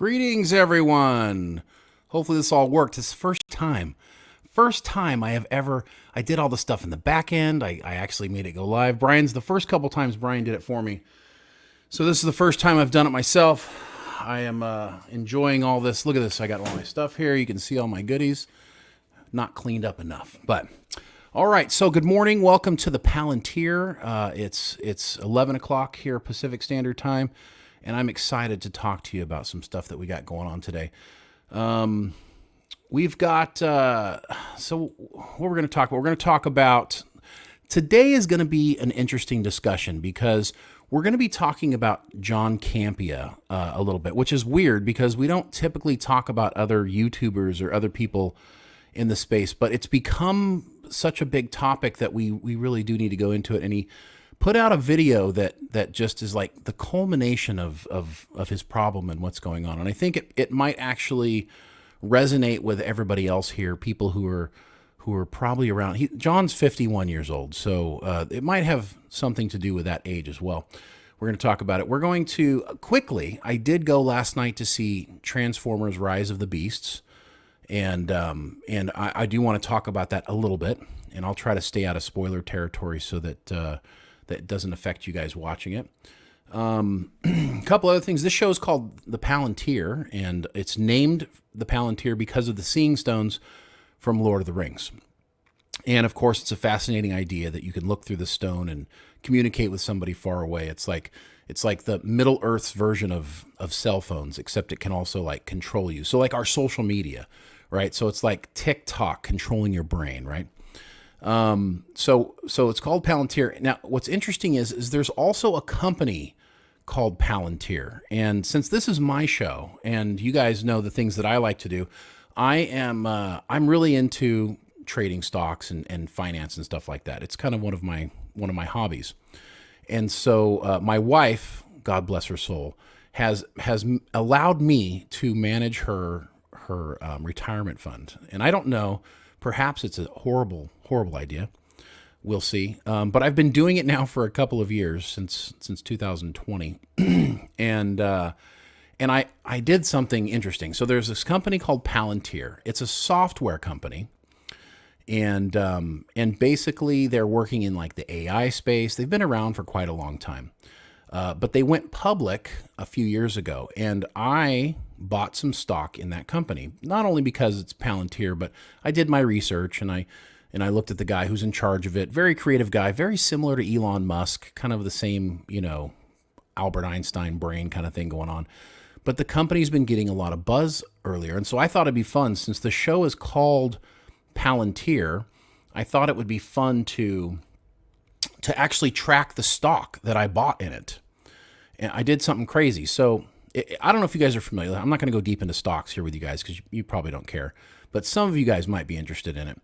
Greetings, everyone. Hopefully this all worked. It's the first time I did all the stuff in the back end. I actually made it go live. The first couple times Brian did it for me. So this is the first time I've done it myself. I am enjoying all this. Look at this. I got all my stuff here. You can see all my goodies. Not cleaned up enough, but all right. So good morning. Welcome to the Palantir. It's 11 o'clock here Pacific Standard Time. And I'm excited to talk to you about some stuff that we got going on today. We've got, so what we're going to talk about, today is going to be an interesting discussion because we're going to be talking about John Campia a little bit, which is weird because we don't typically talk about other YouTubers or other people in the space, but it's become such a big topic that we really do need to go into it. And he put out a video that just is like the culmination of his problem and what's going on. And I think it might actually resonate with everybody else here, people who are probably around. John's 51 years old, so it might have something to do with that age as well. We're going to talk about it. We're going to quickly, I did go last night to see Transformers Rise of the Beasts, and I do want to talk about that a little bit, and I'll try to stay out of spoiler territory so that that doesn't affect you guys watching it. A couple other things. This show is called The Palantir, and it's named The Palantir because of the Seeing Stones from Lord of the Rings. And of course, it's a fascinating idea that you can look through the stone and communicate with somebody far away. It's like the Middle Earth's version of cell phones, except it can also like control you. So like our social media, right? So it's like TikTok controlling your brain, right? So it's called Palantir. Now, what's interesting is there's also a company called Palantir. And since this is my show and you guys know the things that I like to do, I'm really into trading stocks and finance and stuff like that. It's kind of one of my hobbies. And so, my wife, God bless her soul, has allowed me to manage her retirement fund. And I don't know, perhaps it's a horrible idea. We'll see. But I've been doing it now for a couple of years, since 2020. and I did something interesting. So there's this company called Palantir. It's a software company. And basically they're working in like the AI space. They've been around for quite a long time. But they went public a few years ago, and I bought some stock in that company, not only because it's Palantir, but I did my research and I looked at the guy who's in charge of it. Very creative guy, very similar to Elon Musk, kind of the same, Albert Einstein brain kind of thing going on. But the company's been getting a lot of buzz earlier. And so I thought it'd be fun, since the show is called Palantir, I thought it would be fun to actually track the stock that I bought in it. And I did something crazy. So I don't know if you guys are familiar. I'm not going to go deep into stocks here with you guys because you probably don't care. But some of you guys might be interested in it.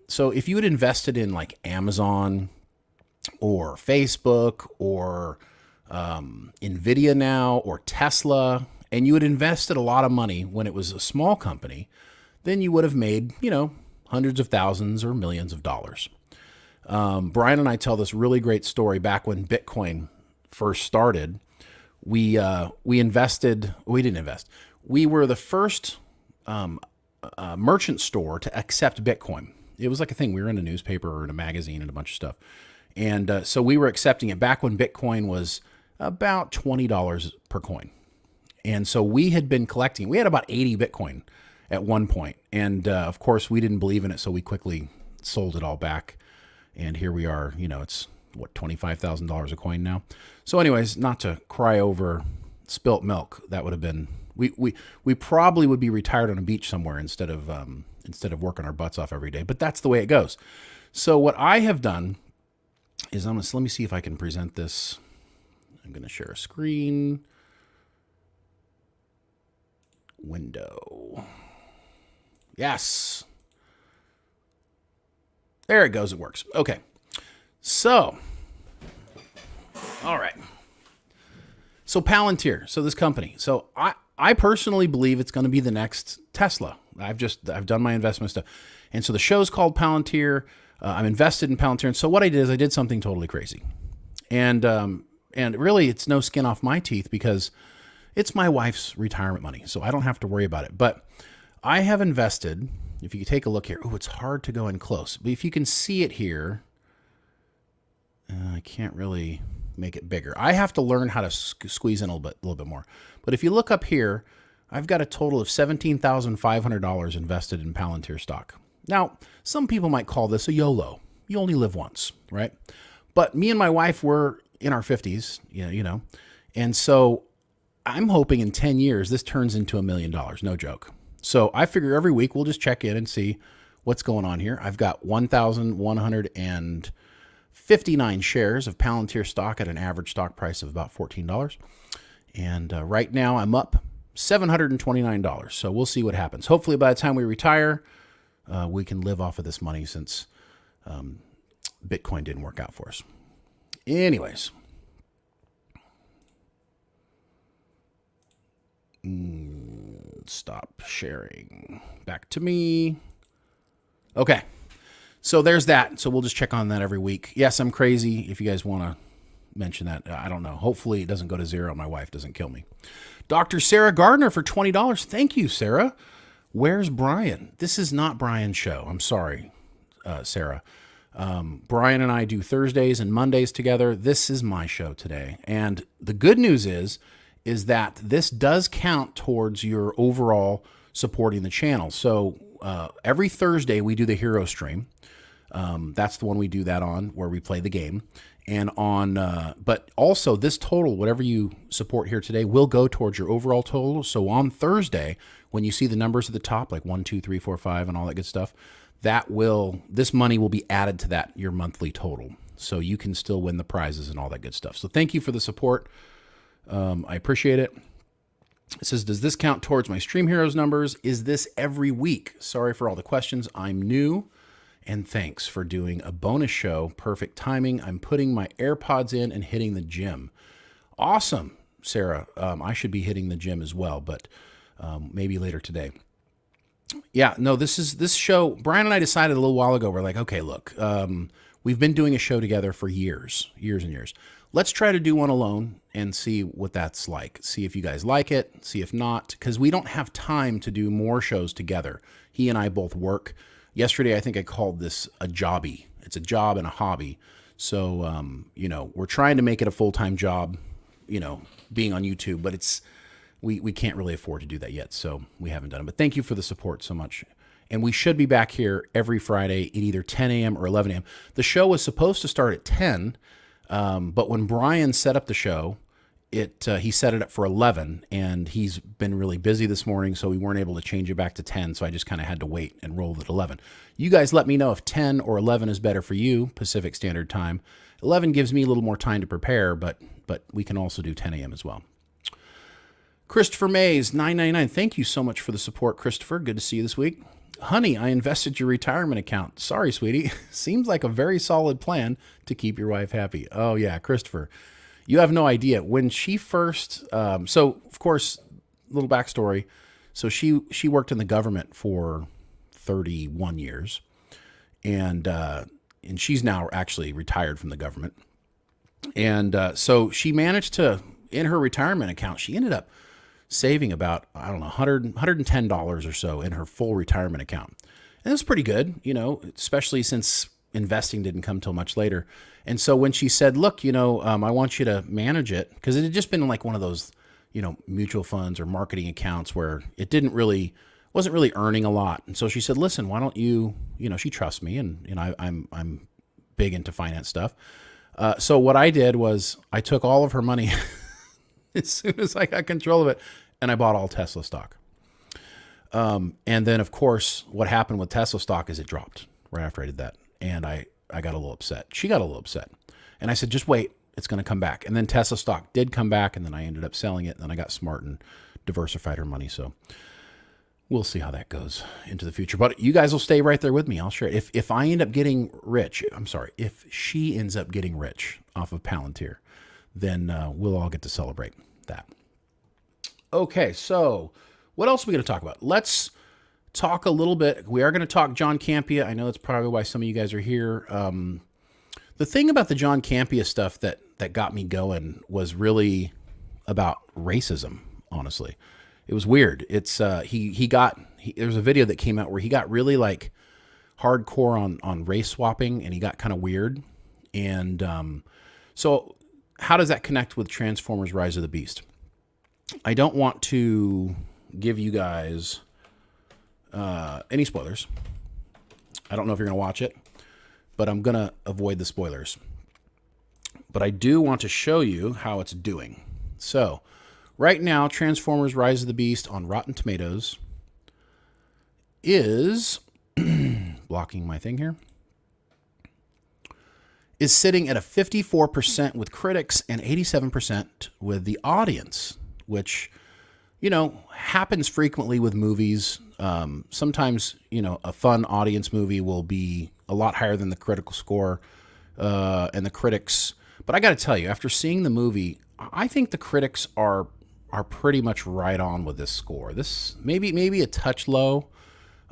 So if you had invested in like Amazon or Facebook or Nvidia now or Tesla, and you had invested a lot of money when it was a small company, then you would have made, hundreds of thousands or millions of dollars. Brian and I tell this really great story back when Bitcoin first started. We invested. We didn't invest. We were the first merchant store to accept Bitcoin. It was like a thing. We were in a newspaper or in a magazine and a bunch of stuff. And so we were accepting it back when Bitcoin was about $20 per coin. And so we had been collecting. We had about 80 Bitcoin at one point. And of course, we didn't believe in it, so we quickly sold it all back. And here we are. It's what, $25,000 a coin now. So anyways, not to cry over spilt milk. That would have been, we probably would be retired on a beach somewhere instead of working our butts off every day. But that's the way it goes. So what I have done is let me see if I can present this. I'm going to share a screen. Window. Yes. There it goes. It works. Okay. So, all right. So Palantir. So this company. So I personally believe it's going to be the next Tesla. I've done my investment stuff. And so the show's called Palantir. I'm invested in Palantir. And so what I did is I did something totally crazy. And really it's no skin off my teeth because It's my wife's retirement money, so I don't have to worry about it. But I have invested, if you can take a look here, oh, it's hard to go in close. But if you can see it here, I can't really make it bigger. I have to learn how to squeeze in a little bit more. But if you look up here, I've got a total of $17,500 invested in Palantir stock. Now, some people might call this a YOLO. You only live once, right? But me and my wife were in our 50s, and so I'm hoping in 10 years this turns into $1 million, no joke. So I figure every week we'll just check in and see what's going on here. I've got 1,159 shares of Palantir stock at an average stock price of about $14. And right now I'm up $729. So we'll see what happens. Hopefully by the time we retire, we can live off of this money since Bitcoin didn't work out for us. Anyways. Stop sharing. Back to me. Okay. So there's that. So we'll just check on that every week. Yes, I'm crazy. If you guys want to mention that, I don't know. Hopefully it doesn't go to zero. My wife doesn't kill me. Dr. Sarah Gardner for $20. Thank you, Sarah. Where's Brian? This is not Brian's show. I'm sorry, Sarah. Brian and I do Thursdays and Mondays together. This is my show today. And the good news is that this does count towards your overall supporting the channel. So every Thursday we do the hero stream. That's the one we do that on, where we play the game. And but also this total, whatever you support here today, will go towards your overall total. So on Thursday, when you see the numbers at the top, like 1, 2, 3, 4, 5, and all that good stuff, this money will be added to that, your monthly total. So you can still win the prizes and all that good stuff. So thank you for the support. I appreciate it. It says, does this count towards my Stream Heroes numbers? Is this every week? Sorry for all the questions. I'm new. And thanks for doing a bonus show. Perfect timing. I'm putting my AirPods in and hitting the gym. Awesome, Sarah. I should be hitting the gym as well, but maybe later today. Yeah, no, this show, Brian and I decided a little while ago, we're like, okay, look, we've been doing a show together for years and years. Let's try to do one alone and see what that's like. See if you guys like it, see if not, because we don't have time to do more shows together. He and I both work. Yesterday, I think I called this a jobby. It's a job and a hobby. So, we're trying to make it a full-time job, being on YouTube, but we can't really afford to do that yet. So we haven't done it, but thank you for the support so much. And we should be back here every Friday at either 10 a.m. or 11 a.m. The show was supposed to start at 10, but when Brian set up the show, he set it up for 11, and he's been really busy this morning, so we weren't able to change it back to 10, so I just kind of had to wait and roll at 11. You guys let me know if 10 or 11 is better for you, Pacific Standard Time. 11 gives me a little more time to prepare, but we can also do 10 a.m. as well. Christopher Mays, $9.99. Thank you so much for the support, Christopher. Good to see you this week. Honey, I invested your retirement account. Sorry, sweetie. Seems like a very solid plan to keep your wife happy. Oh, yeah, Christopher. You have no idea. When she first, so of course, little backstory. So she worked in the government for 31 years, and she's now actually retired from the government. And so she managed to, in her retirement account, she ended up saving about, I don't know, $110 or so in her full retirement account. And that's pretty good, especially since investing didn't come till much later. And so when she said, look, I want you to manage it, because it had just been like one of those, mutual funds or marketing accounts where it wasn't really earning a lot. And so she said, listen, why don't you, she trusts me, and I'm big into finance stuff. So what I did was I took all of her money as soon as I got control of it, and I bought all Tesla stock. And then of course, what happened with Tesla stock is it dropped right after I did that. And I got a little upset. She got a little upset. And I said, just wait, it's going to come back. And then Tesla stock did come back, and then I ended up selling it. And then I got smart and diversified her money. So we'll see how that goes into the future. But you guys will stay right there with me. I'll share it. If I end up getting rich, if she ends up getting rich off of Palantir, then we'll all get to celebrate that. Okay, so what else are we going to talk about? Let's talk a little bit. We are going to talk John Campea. I know that's probably why some of you guys are here. The thing about the John Campea stuff that got me going was really about racism. honestly. It was weird. It's there's a video that came out where he got really like hardcore on race swapping, and he got kind of weird. And so how does that connect with Transformers Rise of the Beast? I don't want to give you guys any spoilers. I don't know if you're going to watch it, but I'm going to avoid the spoilers. But I do want to show you how it's doing. So right now, Transformers Rise of the Beast on Rotten Tomatoes is, blocking my thing here, is sitting at a 54% with critics and 87% with the audience, which, happens frequently with movies. Sometimes, a fun audience movie will be a lot higher than the critical score and the critics. But I got to tell you, after seeing the movie, I think the critics are pretty much right on with this score. This maybe a touch low.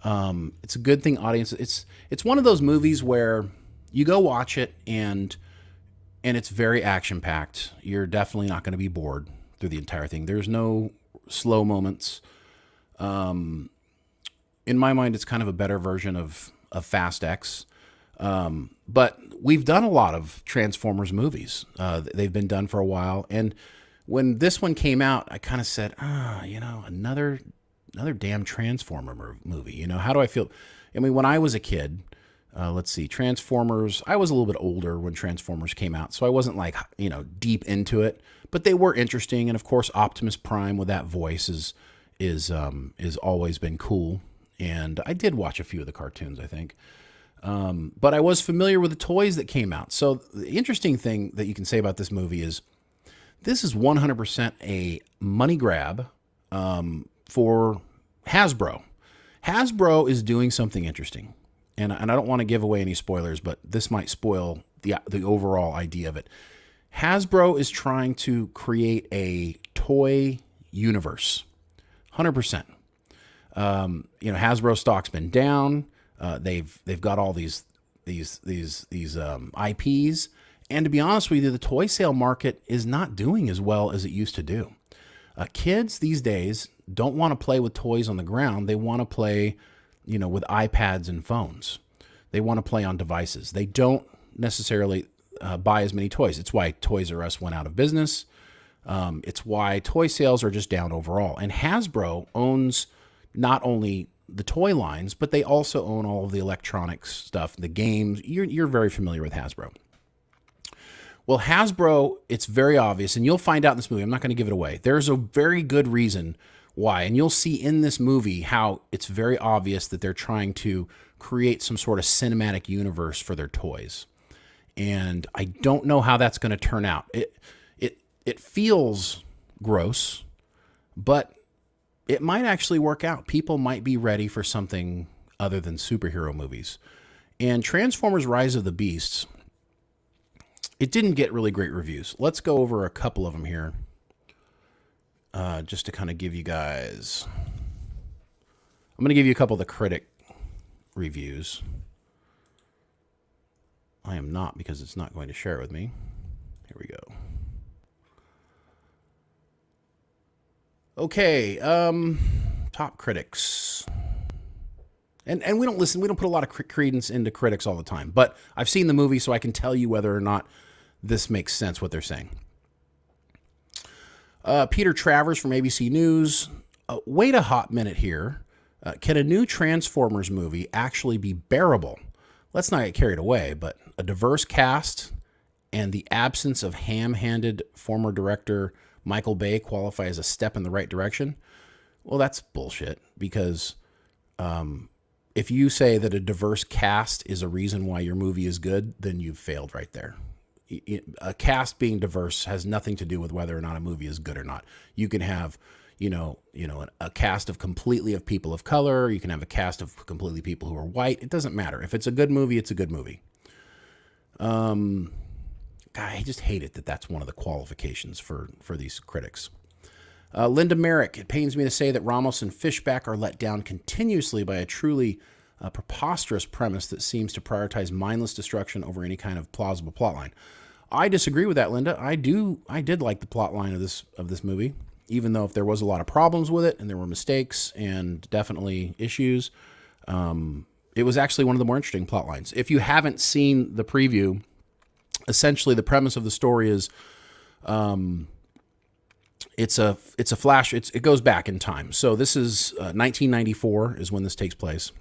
It's a good thing, audience. It's one of those movies where you go watch it and it's very action packed. You're definitely not going to be bored through the entire thing. There's no slow moments. In my mind, it's kind of a better version of Fast X. But we've done a lot of Transformers movies. They've been done for a while. And when this one came out, I kind of said, another damn Transformer movie. How do I feel? I mean, when I was a kid, let's see, Transformers, I was a little bit older when Transformers came out, so I wasn't like, deep into it, but they were interesting. And of course, Optimus Prime with that voice is always been cool. And I did watch a few of the cartoons, I think. But I was familiar with the toys that came out. So the interesting thing that you can say about this movie is this is 100% a money grab for Hasbro. Hasbro is doing something interesting. And I don't want to give away any spoilers, but this might spoil the overall idea of it. Hasbro is trying to create a toy universe, 100%. Hasbro stock's been down. They've got all these IPs, and to be honest with you, the toy sale market is not doing as well as it used to do. Kids these days don't want to play with toys on the ground. They want to play, with iPads and phones. They want to play on devices. They don't necessarily buy as many toys. It's why Toys R Us went out of business. It's why toy sales are just down overall. And Hasbro owns not only the toy lines, but they also own all of the electronics stuff, the games. You're very familiar with Hasbro. Well, Hasbro, it's very obvious, and you'll find out in this movie. I'm not going to give it away. There's a very good reason why, and you'll see in this movie how it's very obvious that they're trying to create some sort of cinematic universe for their toys. And I don't know how that's going to turn out. It feels gross, but it might actually work out. People might be ready for something other than superhero movies. And Transformers Rise of the Beasts, it didn't get really great reviews. Let's go over a couple of them here. Just to kind of give you guys... I'm going to give you a couple of the critic reviews. I am not, because it's not going to share it with me. Here we go. Okay, top critics. And we don't put a lot of credence into critics all the time, but I've seen the movie, so I can tell you whether or not this makes sense, what they're saying. Peter Travers from ABC News. Wait a hot minute here. Can a new Transformers movie actually be bearable? Let's not get carried away, but a diverse cast and the absence of ham-handed former director Michael Bay qualify as a step in the right direction? Well, that's bullshit, because if you say that a diverse cast is a reason why your movie is good, then you've failed right there. A cast being diverse has nothing to do with whether or not a movie is good or not. You can have, a cast of completely of people of color. You can have a cast of completely people who are white. It doesn't matter. If it's a good movie, it's a good movie. God, I just hate it that that's one of the qualifications for these critics. Linda Merrick, it pains me to say that Ramos and Fishback are let down continuously by a truly preposterous premise that seems to prioritize mindless destruction over any kind of plausible plotline. I disagree with that, Linda. I did like the plotline of this movie. even though if there was a lot of problems with it and there were mistakes and definitely issues, it was actually one of the more interesting plot lines. If you haven't seen the preview, essentially the premise of the story is it's a flash. It goes back in time. So this is 1994 is when this takes place.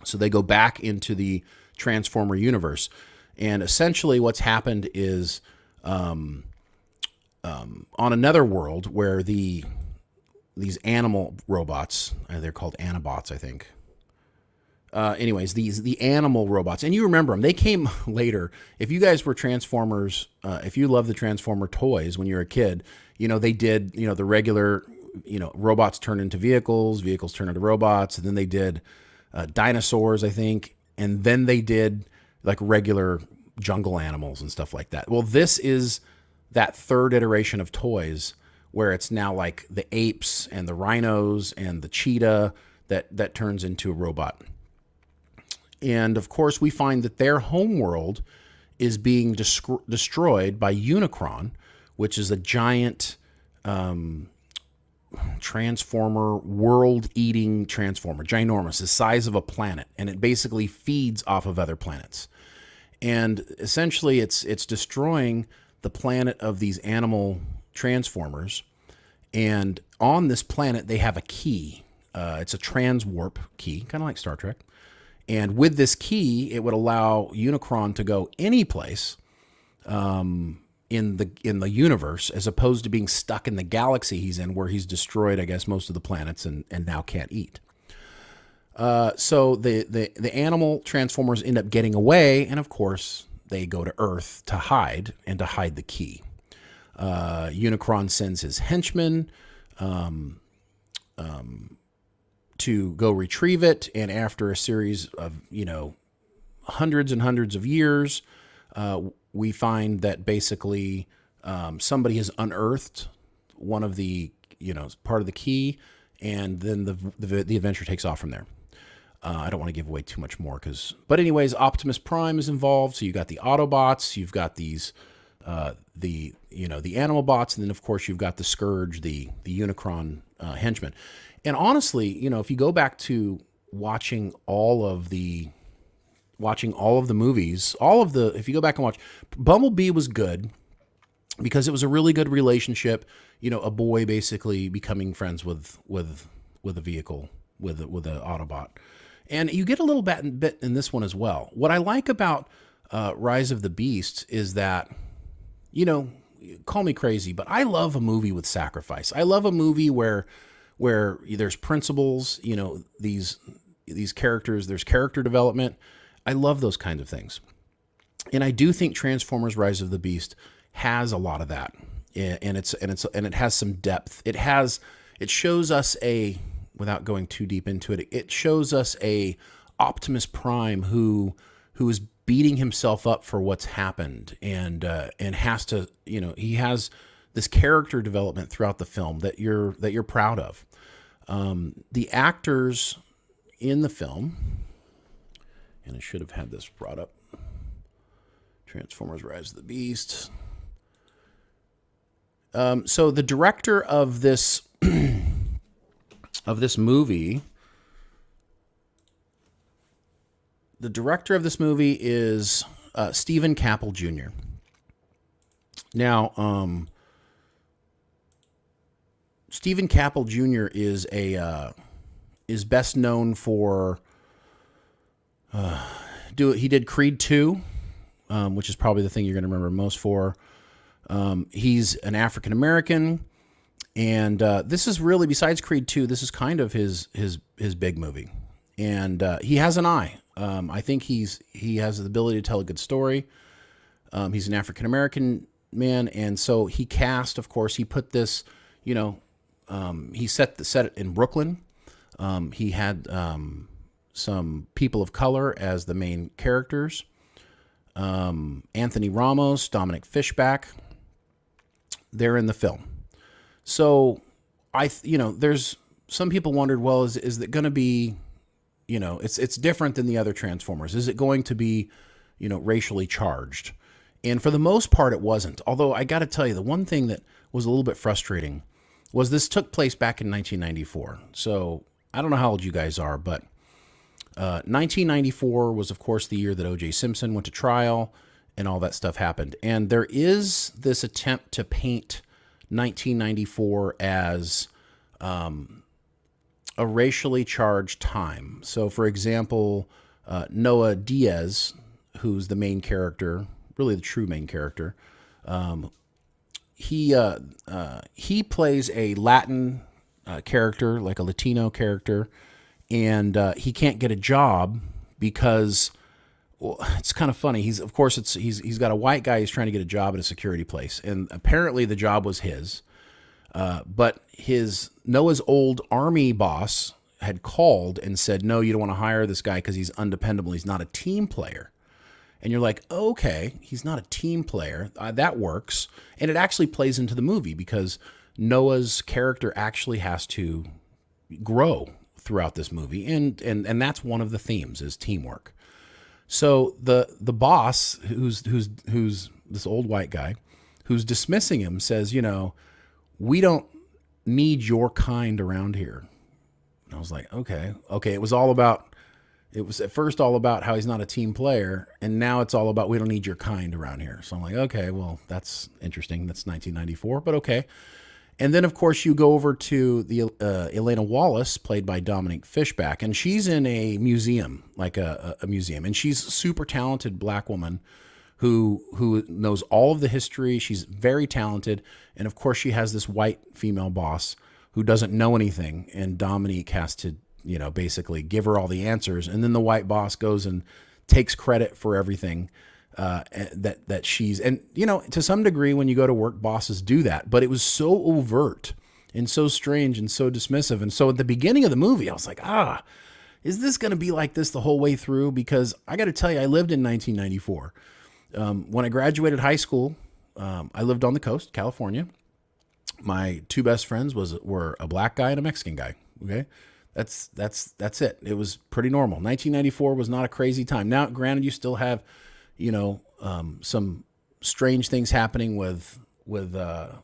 So they go back into the Transformer universe, and essentially what's happened is on another world where these animal robots, they're called Anabots, I think. Anyways, the animal robots, and you remember them. They came later. If you guys were Transformers, if you loved the Transformer toys when you were a kid, they did, the regular, robots turn into vehicles, vehicles turn into robots, and then they did dinosaurs, I think, and then they did like regular jungle animals and stuff like that. Well, this is that third iteration of toys where it's now like the apes and the rhinos and the cheetah that turns into a robot. And of course, we find that their homeworld is being destroyed by Unicron, which is a giant transformer, world-eating transformer, ginormous, the size of a planet, and it basically feeds off of other planets. And essentially, it's destroying the planet of these animal transformers. And on this planet, they have a key. It's a transwarp key, kind of like Star Trek. And with this key, it would allow Unicron to go any place in the universe, as opposed to being stuck in the galaxy he's in, where he's destroyed, I guess, most of the planets and now can't eat. So the animal transformers end up getting away, and of course they go to Earth to hide the key. Unicron sends his henchmen to go retrieve it, and after a series of hundreds and hundreds of years, we find that basically somebody has unearthed one of the part of the key, and then the adventure takes off from there. I don't want to give away too much more, but anyways, Optimus Prime is involved. So you got the Autobots, you've got these the animal bots, and then of course you've got the Scourge, the Unicron henchmen. And honestly, if you go back to watching all of the movies, if you go back and watch, Bumblebee was good because it was a really good relationship. A boy basically becoming friends with a vehicle, with an Autobot. And you get a little bit in this one as well. What I like about Rise of the Beast is that, call me crazy, but I love a movie with sacrifice. I love a movie where there's principles, these characters, there's character development. I love those kinds of things. And I do think Transformers Rise of the Beast has a lot of that. And it has some depth. It shows us without going too deep into it, it shows us a Optimus Prime who is beating himself up for what's happened and has to, he has this character development throughout the film that you're proud of. The actors in the film, and I should have had this brought up, Transformers Rise of the Beast. So the director of this movie is Stephen Campbell Jr. Now, Stephen Campbell Jr. is best known for he did Creed 2, which is probably the thing you're going to remember most for. He's an African American, and this is really, besides Creed 2, this is kind of his big movie. And he has an eye. I think he has the ability to tell a good story. He's an African American man, and so he cast. Of course, he put this. He set it in Brooklyn. He had some people of color as the main characters. Anthony Ramos, Dominic Fishback. They're in the film. So there's some people wondered, well, is it going to be, it's different than the other Transformers. Is it going to be, racially charged? And for the most part, it wasn't. Although I got to tell you, the one thing that was a little bit frustrating was this took place back in 1994. So I don't know how old you guys are, but 1994 was, of course, the year that O.J. Simpson went to trial and all that stuff happened. And there is this attempt to paint 1994 as a racially charged time. So, for example, Noah Diaz, who's the main character, really the true main character, he plays a Latin character, like a Latino character, and he can't get a job because, well, it's kind of funny. He's got a white guy who's trying to get a job at a security place, and apparently the job was his. But Noah's old army boss had called and said, no, you don't want to hire this guy because he's undependable. He's not a team player. And you're like, okay, he's not a team player. That works. And it actually plays into the movie because Noah's character actually has to grow throughout this movie. And that's one of the themes is teamwork. So the boss, who's this old white guy, who's dismissing him, says, we don't need your kind around here. And I was like, okay. It was at first all about how he's not a team player, and now it's all about we don't need your kind around here. So I'm like, okay, well, that's interesting. That's 1994, but okay. And then, of course, you go over to the Elena Wallace, played by Dominique Fishback, and she's in a museum, like a museum, and she's a super talented black woman who knows all of the history. She's very talented, and of course, she has this white female boss who doesn't know anything, and Dominique has to basically give her all the answers. And then the white boss goes and takes credit for everything that she's, and to some degree, when you go to work, bosses do that, but it was so overt and so strange and so dismissive. And so at the beginning of the movie, I was like, is this going to be like this the whole way through? Because I got to tell you, I lived in 1994. When I graduated high school, I lived on the coast, California. My two best friends were a black guy and a Mexican guy. Okay. That's it. It was pretty normal. 1994 was not a crazy time. Now, granted, you still have, some strange things happening with the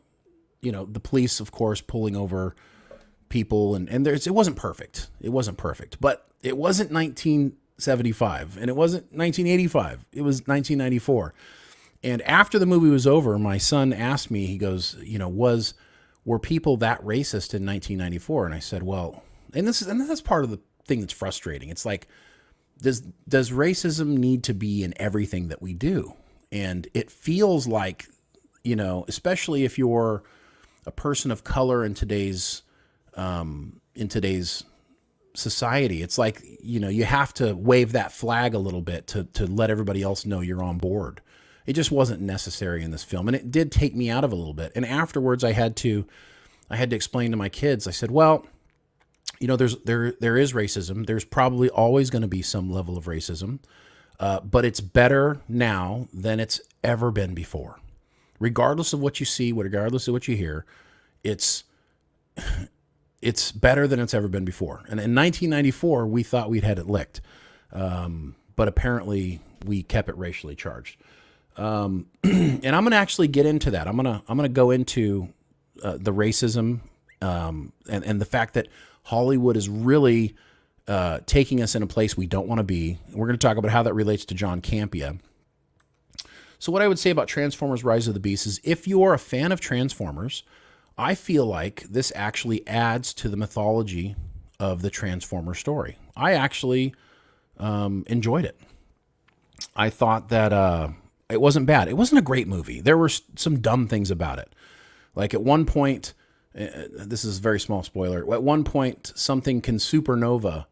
police, of course, pulling over people, and it wasn't perfect. It wasn't perfect, but it wasn't 1975, and it wasn't 1985. It was 1994. And after the movie was over, my son asked me, he goes, were people that racist in 1994? And I said, well. And that's part of the thing that's frustrating. It's like, does racism need to be in everything that we do? And it feels like, especially if you're a person of color in today's society, it's like, you have to wave that flag a little bit to let everybody else know you're on board. It just wasn't necessary in this film, and it did take me out of it a little bit. And afterwards, I had to explain to my kids. I said, well, there is racism. There's probably always going to be some level of racism, but it's better now than it's ever been before. Regardless of what you see, regardless of what you hear, it's better than it's ever been before. And in 1994, we thought we'd had it licked, but apparently we kept it racially charged. And I'm going to actually get into that. I'm going to go into the racism and the fact that Hollywood is really taking us in a place we don't want to be. We're going to talk about how that relates to John Campia. So what I would say about Transformers Rise of the Beast is if you are a fan of Transformers, I feel like this actually adds to the mythology of the Transformer story. I actually enjoyed it. I thought that it wasn't bad. It wasn't a great movie. There were some dumb things about it. Like at one point, this is a very small spoiler. At one point, something can supernova,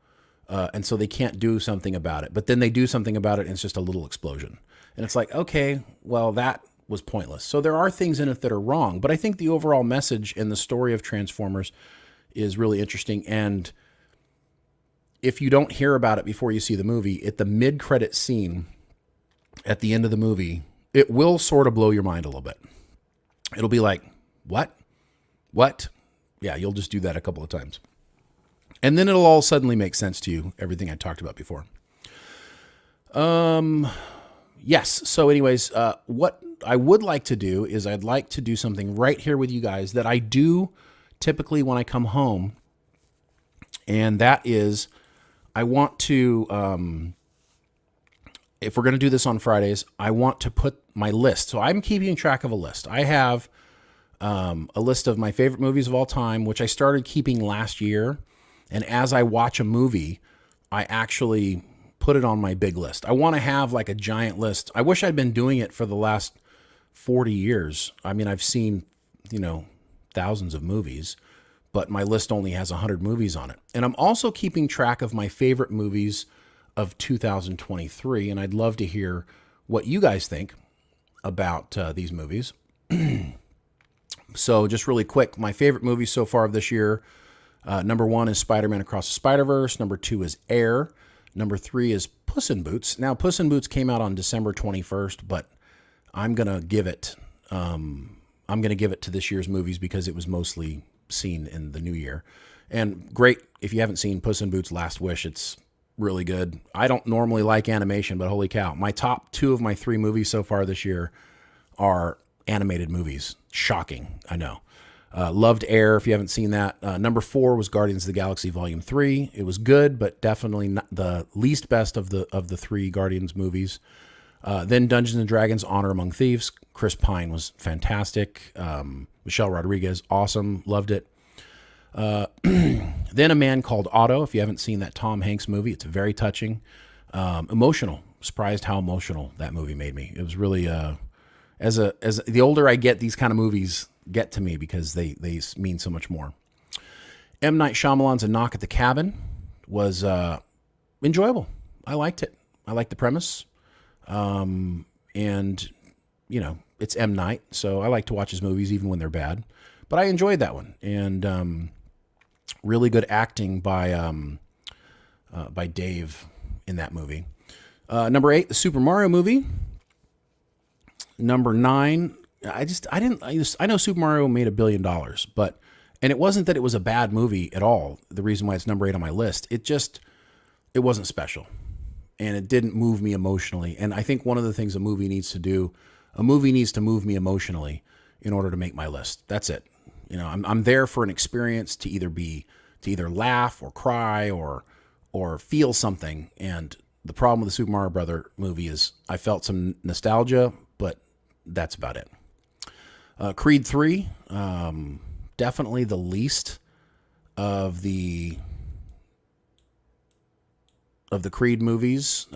and so they can't do something about it. But then they do something about it, and it's just a little explosion. And it's like, okay, well, that was pointless. So there are things in it that are wrong. But I think the overall message and the story of Transformers is really interesting. And if you don't hear about it before you see the movie, at the mid-credit scene at the end of the movie, it will sort of blow your mind a little bit. It'll be like, what? Yeah, you'll just do that a couple of times. And then it'll all suddenly make sense to you, everything I talked about before. Yes, so anyways, what I would like to do is I'd like to do something right here with you guys that I do typically when I come home, and that is I want to, if we're going to do this on Fridays, I want to put my list. So I'm keeping track of a list. I have a list of my favorite movies of all time, which I started keeping last year. And as I watch a movie, I actually put it on my big list. I want to have like a giant list. I wish I'd been doing it for the last 40 years. I mean, I've seen, thousands of movies, but my list only has 100 movies on it. And I'm also keeping track of my favorite movies of 2023. And I'd love to hear what you guys think about these movies. So just really quick, my favorite movies so far of this year, number 1 is Spider-Man Across the Spider-Verse. Number 2 is Air. Number 3 is Puss in Boots. Now, Puss in Boots came out on December 21st, but I'm gonna give it to this year's movies because it was mostly seen in the new year. And great, if you haven't seen Puss in Boots: Last Wish, it's really good. I don't normally like animation, but holy cow, my top 2 of my 3 movies so far this year are animated movies. Shocking, I know. Loved Air, if you haven't seen that. Number 4 was Guardians of the Galaxy Volume 3. It was good, but definitely not the least best of the 3 Guardians movies. Then Dungeons and Dragons: Honor Among Thieves. Chris Pine was fantastic. Michelle Rodriguez, awesome. Loved it. Then A Man Called Otto. If you haven't seen that Tom Hanks movie, it's very touching. Emotional. Surprised how emotional that movie made me. It was really, as the older I get, these kind of movies get to me because they mean so much more. M. Night Shyamalan's A Knock at the Cabin was enjoyable. I liked it. I liked the premise. And, it's M. Night, so I like to watch his movies even when they're bad. But I enjoyed that one. And really good acting by Dave in that movie. Number 8, the Super Mario movie. Number 9, I know Super Mario made $1 billion, and it wasn't that it was a bad movie at all. The reason why it's number 8 on my list, it wasn't special, and it didn't move me emotionally. And I think one of the things a movie needs to move me emotionally in order to make my list. That's it. I'm there for an experience to either laugh or cry or feel something. And the problem with the Super Mario Brother movie is I felt some nostalgia, but that's about it. Creed 3, definitely the least of the Creed movies.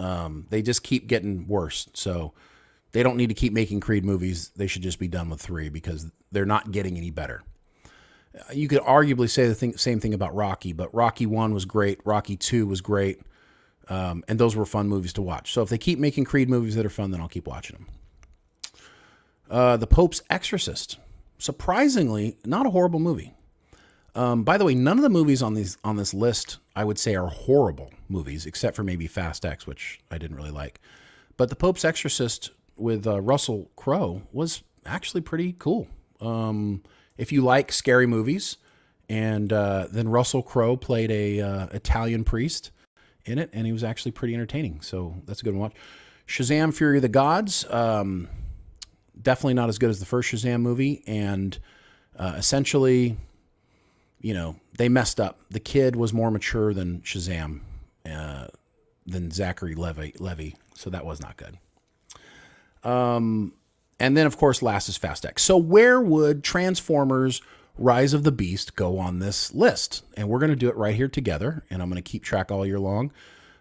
They just keep getting worse. So they don't need to keep making Creed movies. They should just be done with 3 because they're not getting any better. You could arguably say the same thing about Rocky, but Rocky 1 was great. Rocky 2 was great. And those were fun movies to watch. So if they keep making Creed movies that are fun, then I'll keep watching them. The Pope's Exorcist. Surprisingly, not a horrible movie. By the way, none of the movies on this list, I would say, are horrible movies, except for maybe Fast X, which I didn't really like. But The Pope's Exorcist with Russell Crowe was actually pretty cool. If you like scary movies, and then Russell Crowe played a Italian priest in it, and he was actually pretty entertaining. So that's a good one to watch. Shazam! Fury of the Gods. Definitely not as good as the first Shazam movie, and essentially, they messed up. The kid was more mature than Shazam, than Zachary Levi, so that was not good. And then, of course, last is Fast X. So where would Transformers Rise of the Beast go on this list? And we're going to do it right here together, and I'm going to keep track all year long.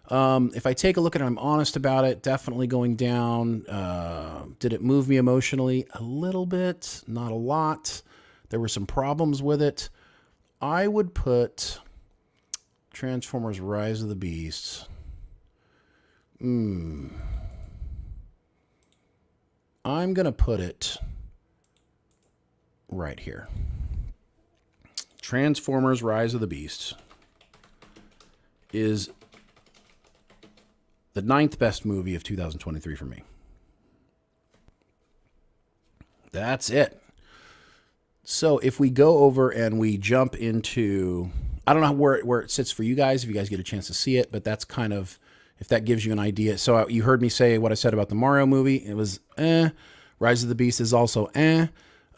If I take a look at it, I'm honest about it, definitely going down. Did it move me emotionally? A little bit, not a lot. There were some problems with it. I would put Transformers Rise of the Beast. I'm going to put it right here. Transformers Rise of the Beast is the 9th best movie of 2023 for me. That's it. So if we go over and we jump into, I don't know where it sits for you guys, if you guys get a chance to see it, but that's kind of, if that gives you an idea. So you heard me say what I said about the Mario movie. It was Rise of the Beast is also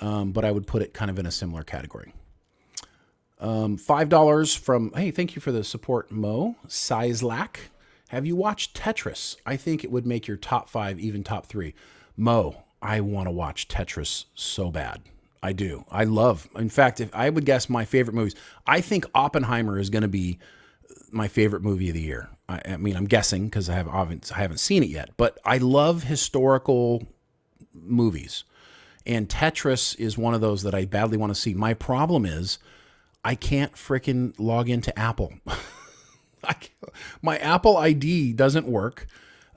but I would put it kind of in a similar category. $5 from, hey, thank you for the support, Mo Sizelack. Have you watched Tetris? I think it would make your top 5, even top 3. Mo, I want to watch Tetris so bad. I do. In fact, if I would guess my favorite movies, I think Oppenheimer is going to be my favorite movie of the year. I mean, I'm guessing because I haven't seen it yet, but I love historical movies. And Tetris is one of those that I badly want to see. My problem is I can't frickin' log into Apple. My Apple ID doesn't work.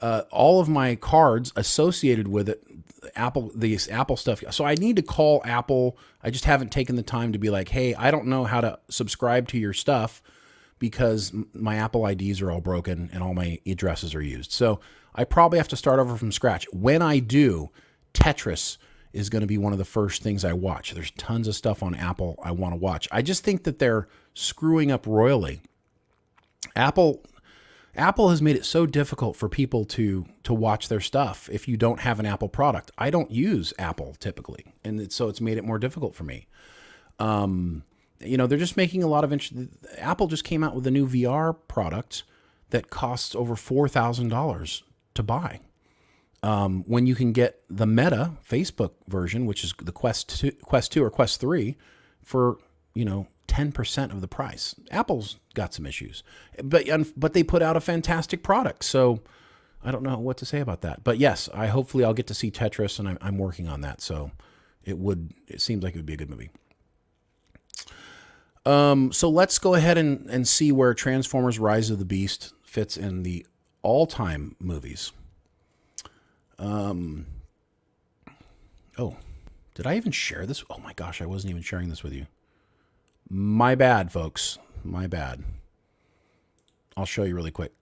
All of my cards associated with it, these Apple stuff. So I need to call Apple. I just haven't taken the time to be like, hey, I don't know how to subscribe to your stuff because my Apple IDs are all broken and all my addresses are used. So I probably have to start over from scratch. When I do, Tetris is going to be one of the first things I watch. There's tons of stuff on Apple I want to watch. I just think that they're screwing up royally. Apple has made it so difficult for people to watch their stuff if you don't have an Apple product. I don't use Apple typically, and so it's made it more difficult for me. They're just making a lot of Apple just came out with a new VR product that costs over $4,000 to buy. When you can get the Meta Facebook version, which is the Quest 2 or Quest 3 for, 10% of the price. Apple's got some issues, but they put out a fantastic product. So I don't know what to say about that, but yes, hopefully I'll get to see Tetris, and I'm working on that. So it seems like it would be a good movie. So let's go ahead and see where Transformers Rise of the Beast fits in the all-time movies. Oh, did I even share this? Oh my gosh, I wasn't even sharing this with you. My bad, folks. My bad. I'll show you really quick.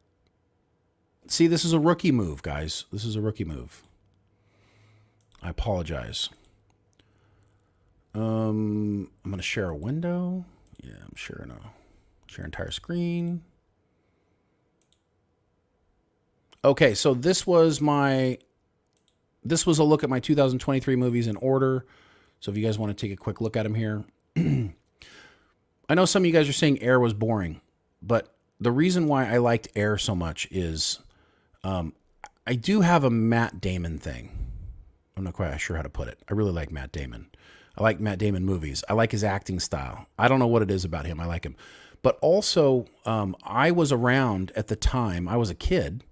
See, this is a rookie move, guys. This is a rookie move. I apologize. I'm going to share a window. Yeah, I'm sharing share entire screen. Okay, so this was a look at my 2023 movies in order. So if you guys want to take a quick look at them here. I know some of you guys are saying Air was boring, but the reason why I liked Air so much is I do have a Matt Damon thing. I'm not quite sure how to put it. I really like Matt Damon. I like Matt Damon movies. I like his acting style. I don't know what it is about him. I like him. But also, I was around at the time. I was a kid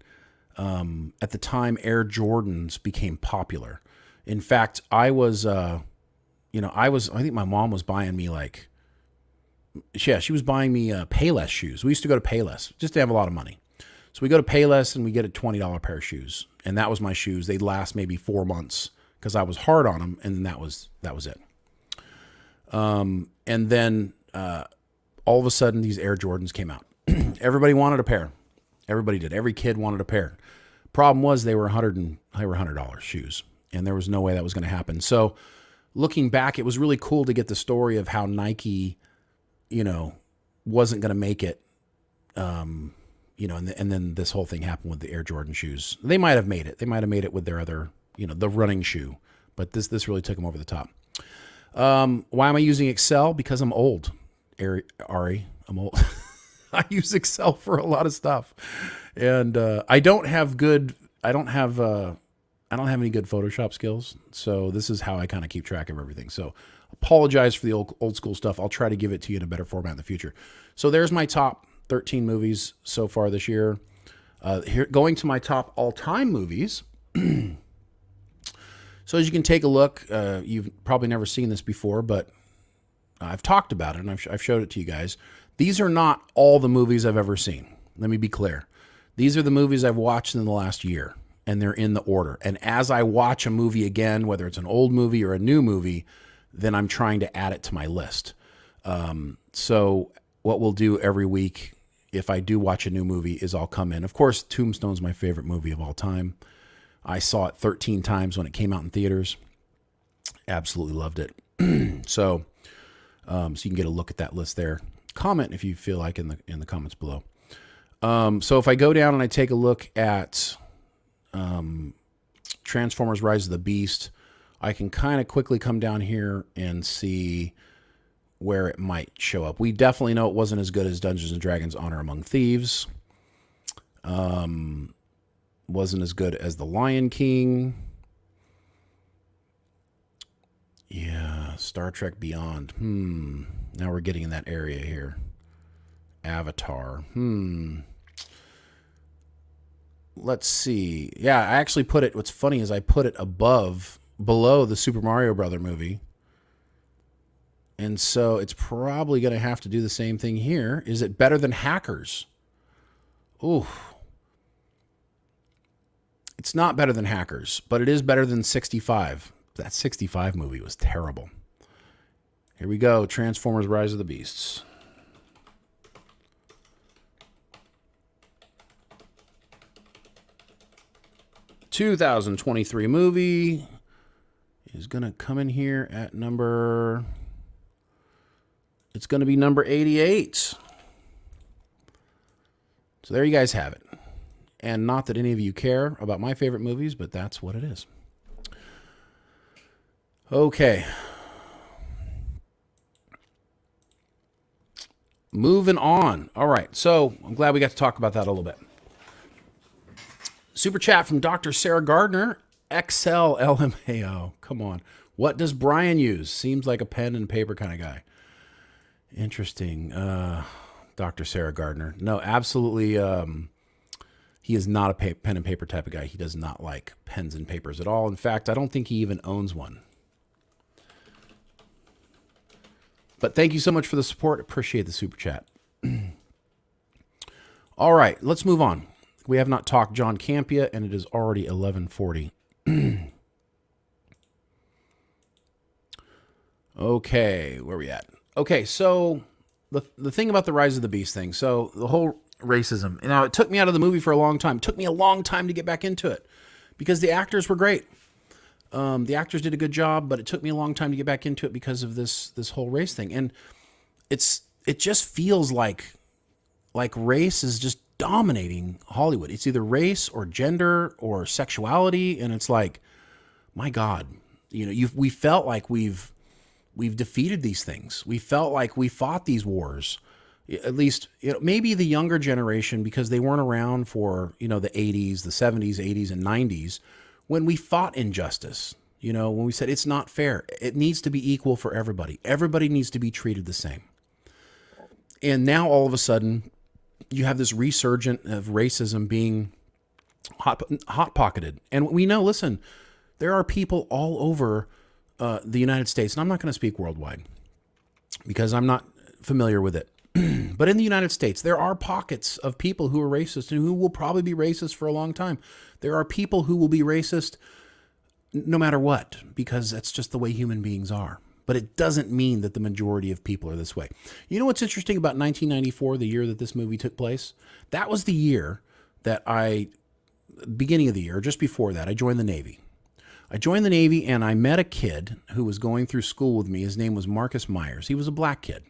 at the time Air Jordans became popular. In fact, I think my mom was buying me she was buying me Payless shoes. We used to go to Payless just to have a lot of money. So we go to Payless and we get a $20 pair of shoes. And that was my shoes. They'd last maybe 4 months because I was hard on them. And that was it. And then all of a sudden these Air Jordans came out. Everybody wanted a pair. Everybody did. Every kid wanted a pair. Problem was they were $100 shoes, and there was no way that was going to happen. So looking back, it was really cool to get the story of how Nike, wasn't going to make it, and then this whole thing happened with the Air Jordan shoes. They might have made it. They might have made it with their other, the running shoe, but this really took them over the top. Why am I using Excel? Because I'm old, Ari. I'm old. I use Excel for a lot of stuff, and I don't have any good Photoshop skills. So this is how I kind of keep track of everything. So apologize for the old school stuff. I'll try to give it to you in a better format in the future. So there's my top 13 movies so far this year. Here, going to my top all-time movies. So as you can take a look, you've probably never seen this before, but I've talked about it and I've showed it to you guys. These are not all the movies I've ever seen. Let me be clear. These are the movies I've watched in the last year, and they're in the order. And as I watch a movie again, whether it's an old movie or a new movie, then I'm trying to add it to my list. So what we'll do every week, if I do watch a new movie, is I'll come in. Of course, Tombstone's my favorite movie of all time. I saw it 13 times when it came out in theaters. Absolutely loved it. So you can get a look at that list there. Comment if you feel like in the comments below. So if I go down and I take a look at Transformers Rise of the Beast, I can kind of quickly come down here and see where it might show up. We definitely know it wasn't as good as Dungeons and Dragons Honor Among Thieves. Wasn't as good as The Lion King. Yeah, Star Trek Beyond. Now we're getting in that area here. Avatar. Let's see. Yeah, I actually put it, what's funny is I put it below the Super Mario Brother movie. And so it's probably going to have to do the same thing here. Is it better than Hackers? Ooh. It's not better than Hackers, but it is better than 65. That 65 movie was terrible. Here we go. Transformers Rise of the Beasts. ...2023 movie is going to come in here at number... It's going to be number 88. So there you guys have it. And not that any of you care about my favorite movies, but that's what it is. Okay. Moving on. All right. So I'm glad we got to talk about that a little bit. Super chat from Dr. Sarah Gardner. XLLMAO. Come on. What does Brian use? Seems like a pen and paper kind of guy. Interesting. Dr. Sarah Gardner. No, absolutely. He is not a pen and paper type of guy. He does not like pens and papers at all. In fact, I don't think he even owns one. But thank you so much for the support. Appreciate the super chat. All right, let's move on. We have not talked John Campia, and it is already 11:40. Okay, where are we at? Okay, so the thing about the Rise of the Beast thing, so the whole racism. Now, it took me out of the movie for a long time. It took me a long time to get back into it because the actors were great. The actors did a good job, but it took me a long time to get back into it because of this whole race thing. And it just feels like race is just dominating Hollywood. It's either race or gender or sexuality, and it's like, my God, we felt like we've defeated these things. We felt like we fought these wars. At least, maybe the younger generation, because they weren't around for, the 80s, the 70s, 80s, and 90s, when we fought injustice, when we said it's not fair. It needs to be equal for everybody. Everybody needs to be treated the same. And now all of a sudden, you have this resurgent of racism being hot-pocketed. And we know, listen, there are people all over the United States, and I'm not going to speak worldwide because I'm not familiar with it. But in the United States, there are pockets of people who are racist and who will probably be racist for a long time. There are people who will be racist no matter what, because that's just the way human beings are. But it doesn't mean that the majority of people are this way. You know what's interesting about 1994, the year that this movie took place? That was the year that beginning of the year, just before that, I joined the Navy. I joined the Navy and I met a kid who was going through school with me. His name was Marcus Myers. He was a black kid.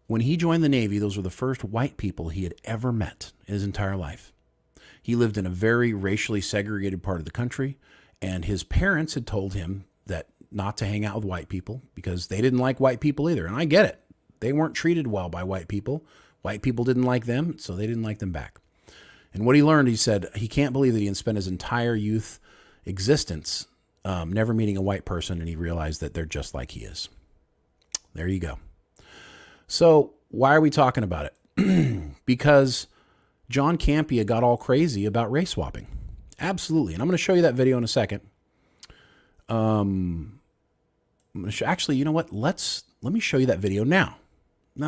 When he joined the Navy, those were the first white people he had ever met in his entire life. He lived in a very racially segregated part of the country, and his parents had told him that not to hang out with white people because they didn't like white people either. And I get it. They weren't treated well by white people. White people didn't like them, so they didn't like them back. And what he learned, he said, he can't believe that he had spent his entire youth existence never meeting a white person, and he realized that they're just like he is. There you go. So why are we talking about it? Because John Campia got all crazy about race swapping. Absolutely. And I'm going to show you that video in a second. I'm going to actually, you know what? Let me show you that video now. No,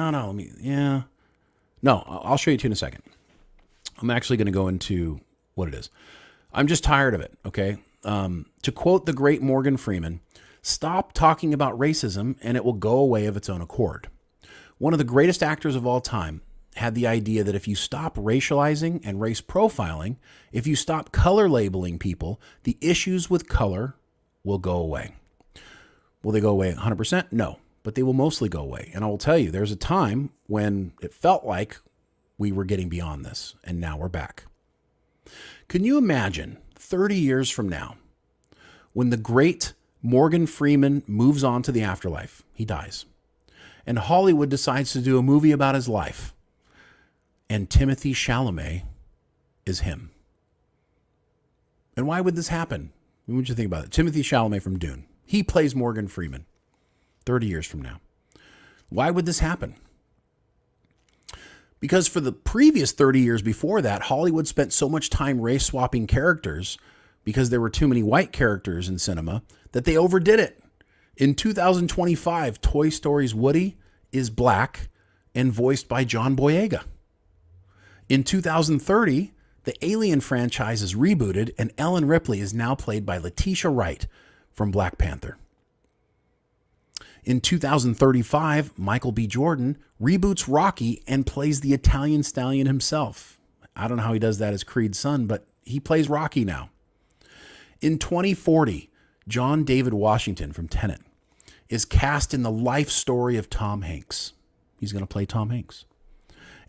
I'll show you two in a second. I'm actually going to go into what it is. I'm just tired of it. Okay. To quote the great Morgan Freeman, stop talking about racism and it will go away of its own accord. One of the greatest actors of all time had the idea that if you stop racializing and race profiling, if you stop color labeling people, the issues with color will go away. Will they go away 100%? No, but they will mostly go away. And I will tell you, there's a time when it felt like we were getting beyond this, and now we're back. Can you imagine 30 years from now when the great Morgan Freeman moves on to the afterlife. He dies. And Hollywood decides to do a movie about his life. And Timothée Chalamet is him. And why would this happen? What would you think about it? Timothée Chalamet from Dune. He plays Morgan Freeman 30 years from now. Why would this happen? Because for the previous 30 years before that, Hollywood spent so much time race swapping characters because there were too many white characters in cinema that they overdid it. In 2025, Toy Story's Woody is black and voiced by John Boyega. In 2030, the Alien franchise is rebooted and Ellen Ripley is now played by Letitia Wright from Black Panther. In 2035, Michael B. Jordan reboots Rocky and plays the Italian stallion himself. I don't know how he does that as Creed's son, but he plays Rocky now. In 2040, John David Washington from Tenet is cast in the life story of Tom Hanks. He's going to play Tom Hanks.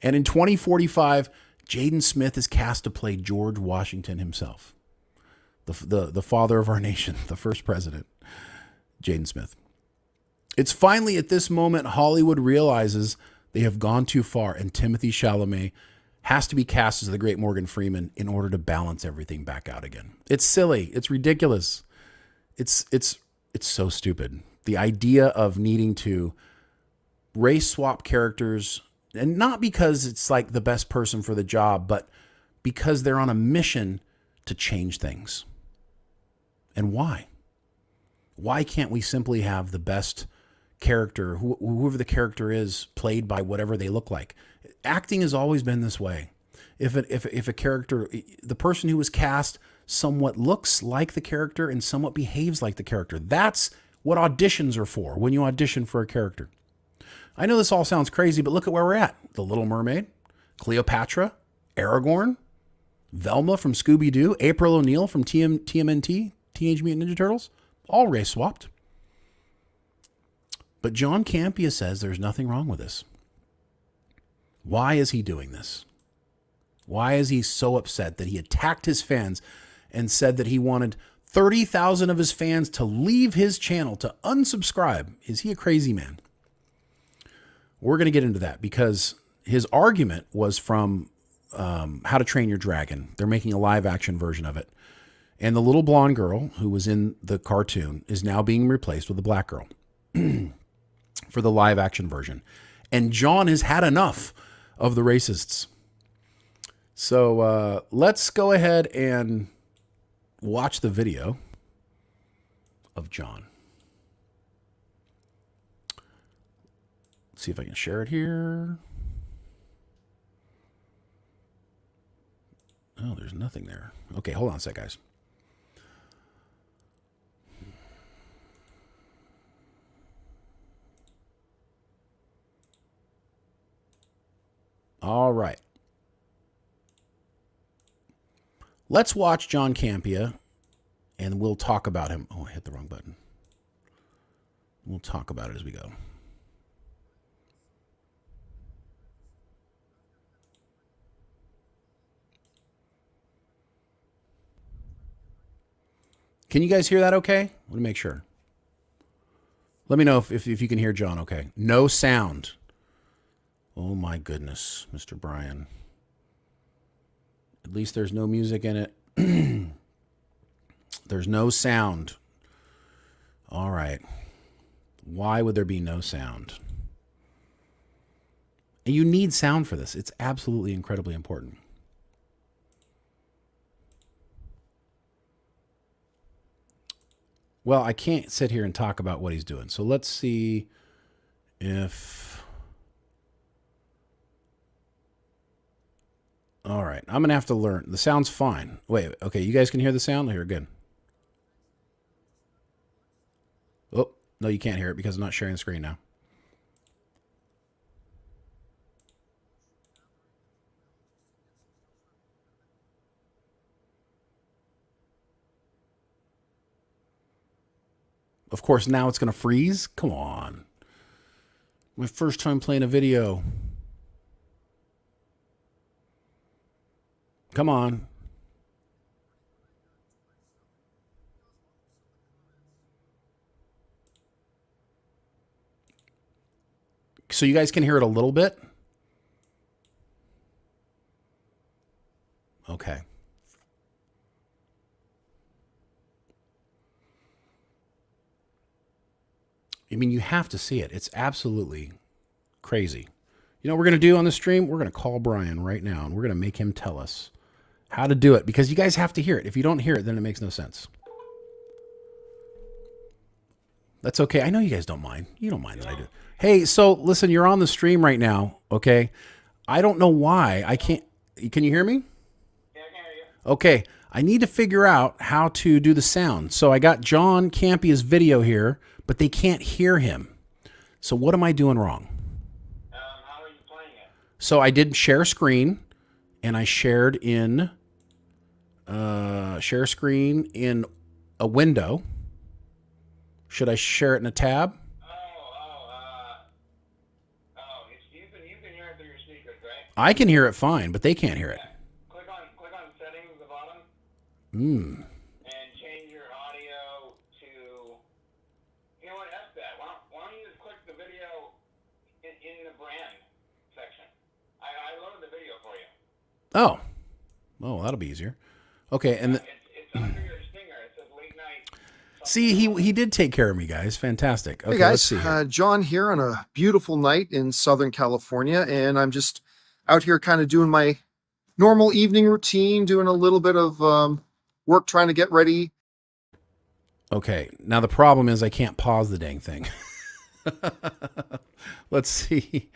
And in 2045, Jaden Smith is cast to play George Washington himself, the father of our nation, the first president, Jaden Smith. It's finally at this moment Hollywood realizes they have gone too far, and Timothée Chalamet has to be cast as the great Morgan Freeman in order to balance everything back out again. It's silly. It's ridiculous. It's so stupid. The idea of needing to race swap characters, and not because it's like the best person for the job, but because they're on a mission to change things. And why? Why can't we simply have the best character, whoever the character is, played by whatever they look like? Acting has always been this way. If a character, the person who was cast somewhat looks like the character and somewhat behaves like the character. That's what auditions are for, when you audition for a character. I know this all sounds crazy, but look at where we're at. The Little Mermaid, Cleopatra, Aragorn, Velma from Scooby-Doo, April O'Neil from TMNT, Teenage Mutant Ninja Turtles, all race swapped. But John Campia says there's nothing wrong with this. Why is he doing this? Why is he so upset that he attacked his fans and said that he wanted 30,000 of his fans to leave his channel, to unsubscribe? Is he a crazy man? We're going to get into that because his argument was from How to Train Your Dragon. They're making a live action version of it. And the little blonde girl who was in the cartoon is now being replaced with a black girl for the live action version. And John has had enough of the racists. So let's go ahead and watch the video of John. Let's see if I can share it here. Oh, there's nothing there. Okay, hold on a sec, guys. All right. Let's watch John Campia, and we'll talk about him. Oh, I hit the wrong button. We'll talk about it as we go. Can you guys hear that okay? Let me make sure. Let me know if you can hear John okay. No sound. Oh my goodness, Mr. Brian. At least there's no music in it. There's no sound. All right. Why would there be no sound? And you need sound for this. It's absolutely incredibly important. Well, I can't sit here and talk about what he's doing. So let's see if... All right. I'm going to have to learn. The sound's fine. Wait, okay. You guys can hear the sound? Here, good. Oh, no, you can't hear it because I'm not sharing the screen now. Of course, now it's going to freeze. Come on. My first time playing a video. Come on. So you guys can hear it a little bit? Okay. I mean, you have to see it. It's absolutely crazy. You know what we're going to do on the stream? We're going to call Brian right now, and we're going to make him tell us how to do it, because you guys have to hear it. If you don't hear it, then it makes no sense. That's okay. I know you guys don't mind. You don't mind that I do. Hey, so listen, you're on the stream right now, okay? I don't know why. I can't. Can you hear me? Yeah, I can hear you. Okay. I need to figure out how to do the sound. So I got John Campia's video here, but they can't hear him. So what am I doing wrong? How are you playing it? So I did share screen, and I shared in share screen in a window. Should I share it in a tab? You can hear it through your speakers, right? I can hear it fine, but they can't hear it. Yeah. Click on settings at the bottom. Hmm. And change your audio to, you know what, F that. Why don't you just click the video in the brand section? I loaded the video for you. Oh, that'll be easier. Okay, and it's under your stinger. It says late night. see, he did take care of me, guys. Fantastic. Okay, Hey guys, let's see here. John here on a beautiful night in Southern California, and I'm just out here kind of doing my normal evening routine, doing a little bit of work, trying to get ready. Okay, now the problem is I can't pause the dang thing. Let's see.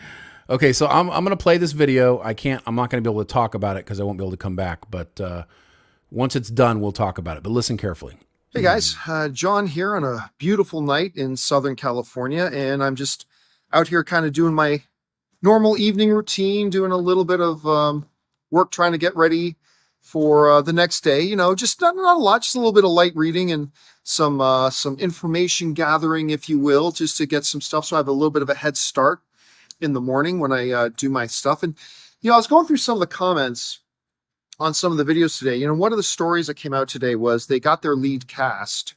Okay, so I'm gonna play this video. I'm not gonna be able to talk about it because I won't be able to come back. But once it's done, we'll talk about it. But listen carefully. Hey guys, John here on a beautiful night in Southern California, and I'm just out here kind of doing my normal evening routine, doing a little bit of work, trying to get ready for the next day. You know, just not a lot, just a little bit of light reading and some information gathering, if you will, just to get some stuff. So I have a little bit of a head start in the morning when I do my stuff. And, you know, I was going through some of the comments on some of the videos today. You know, one of the stories that came out today was they got their lead cast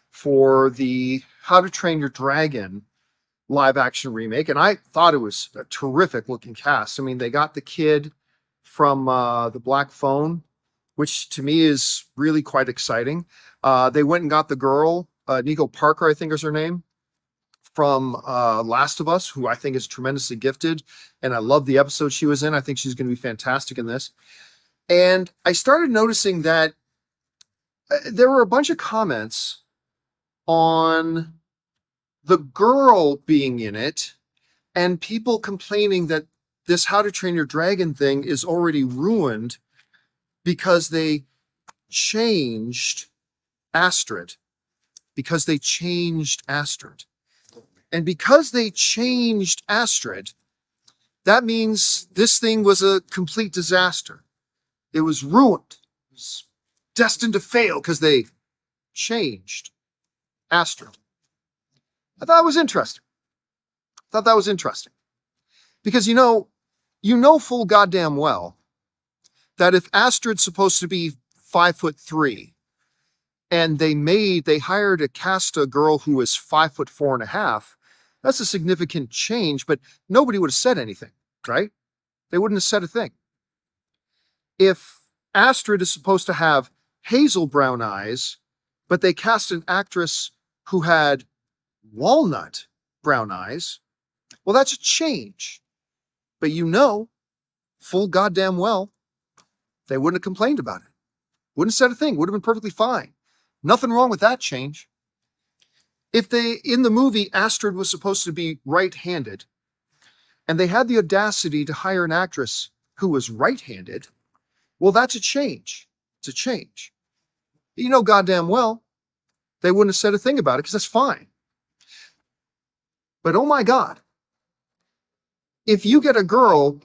for the How to Train Your Dragon live action remake. And I thought it was a terrific looking cast. I mean, they got the kid from the Black Phone, which to me is really quite exciting. They went and got the girl, Nico Parker, I think is her name, from Last of Us, who I think is tremendously gifted. And I love the episode she was in. I think she's going to be fantastic in this. And I started noticing that there were a bunch of comments on the girl being in it and people complaining that this How to Train Your Dragon thing is already ruined because they changed Astrid. Because they changed Astrid. And because they changed Astrid, that means this thing was a complete disaster. It was ruined. It was destined to fail because they changed Astrid. I thought it was interesting. Because, you know full goddamn well that if Astrid's supposed to be 5'3", and they hired to cast a girl who is 5'4.5", that's a significant change, but nobody would have said anything, right? They wouldn't have said a thing. If Astrid is supposed to have hazel brown eyes, but they cast an actress who had walnut brown eyes, well, that's a change. But you know full goddamn well they wouldn't have complained about it. Wouldn't have said a thing. Would have been perfectly fine. Nothing wrong with that change. If in the movie, Astrid was supposed to be right-handed, and they had the audacity to hire an actress who was right-handed, well, that's a change. It's a change. You know goddamn well they wouldn't have said a thing about it because that's fine. But oh my God, if you get a girl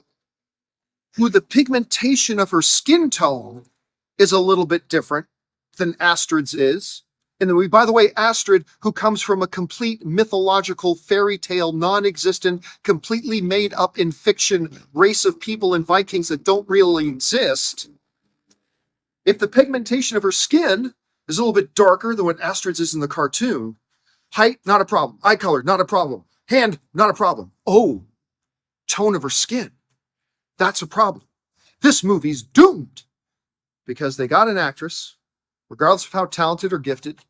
who the pigmentation of her skin tone is a little bit different than Astrid's is, and by the way, Astrid, who comes from a complete mythological fairy tale, non-existent, completely made up in fiction race of people and Vikings that don't really exist. If the pigmentation of her skin is a little bit darker than what Astrid's is in the cartoon, height, not a problem. Eye color, not a problem. Hand, not a problem. Oh, tone of her skin. That's a problem. This movie's doomed because they got an actress, regardless of how talented or gifted,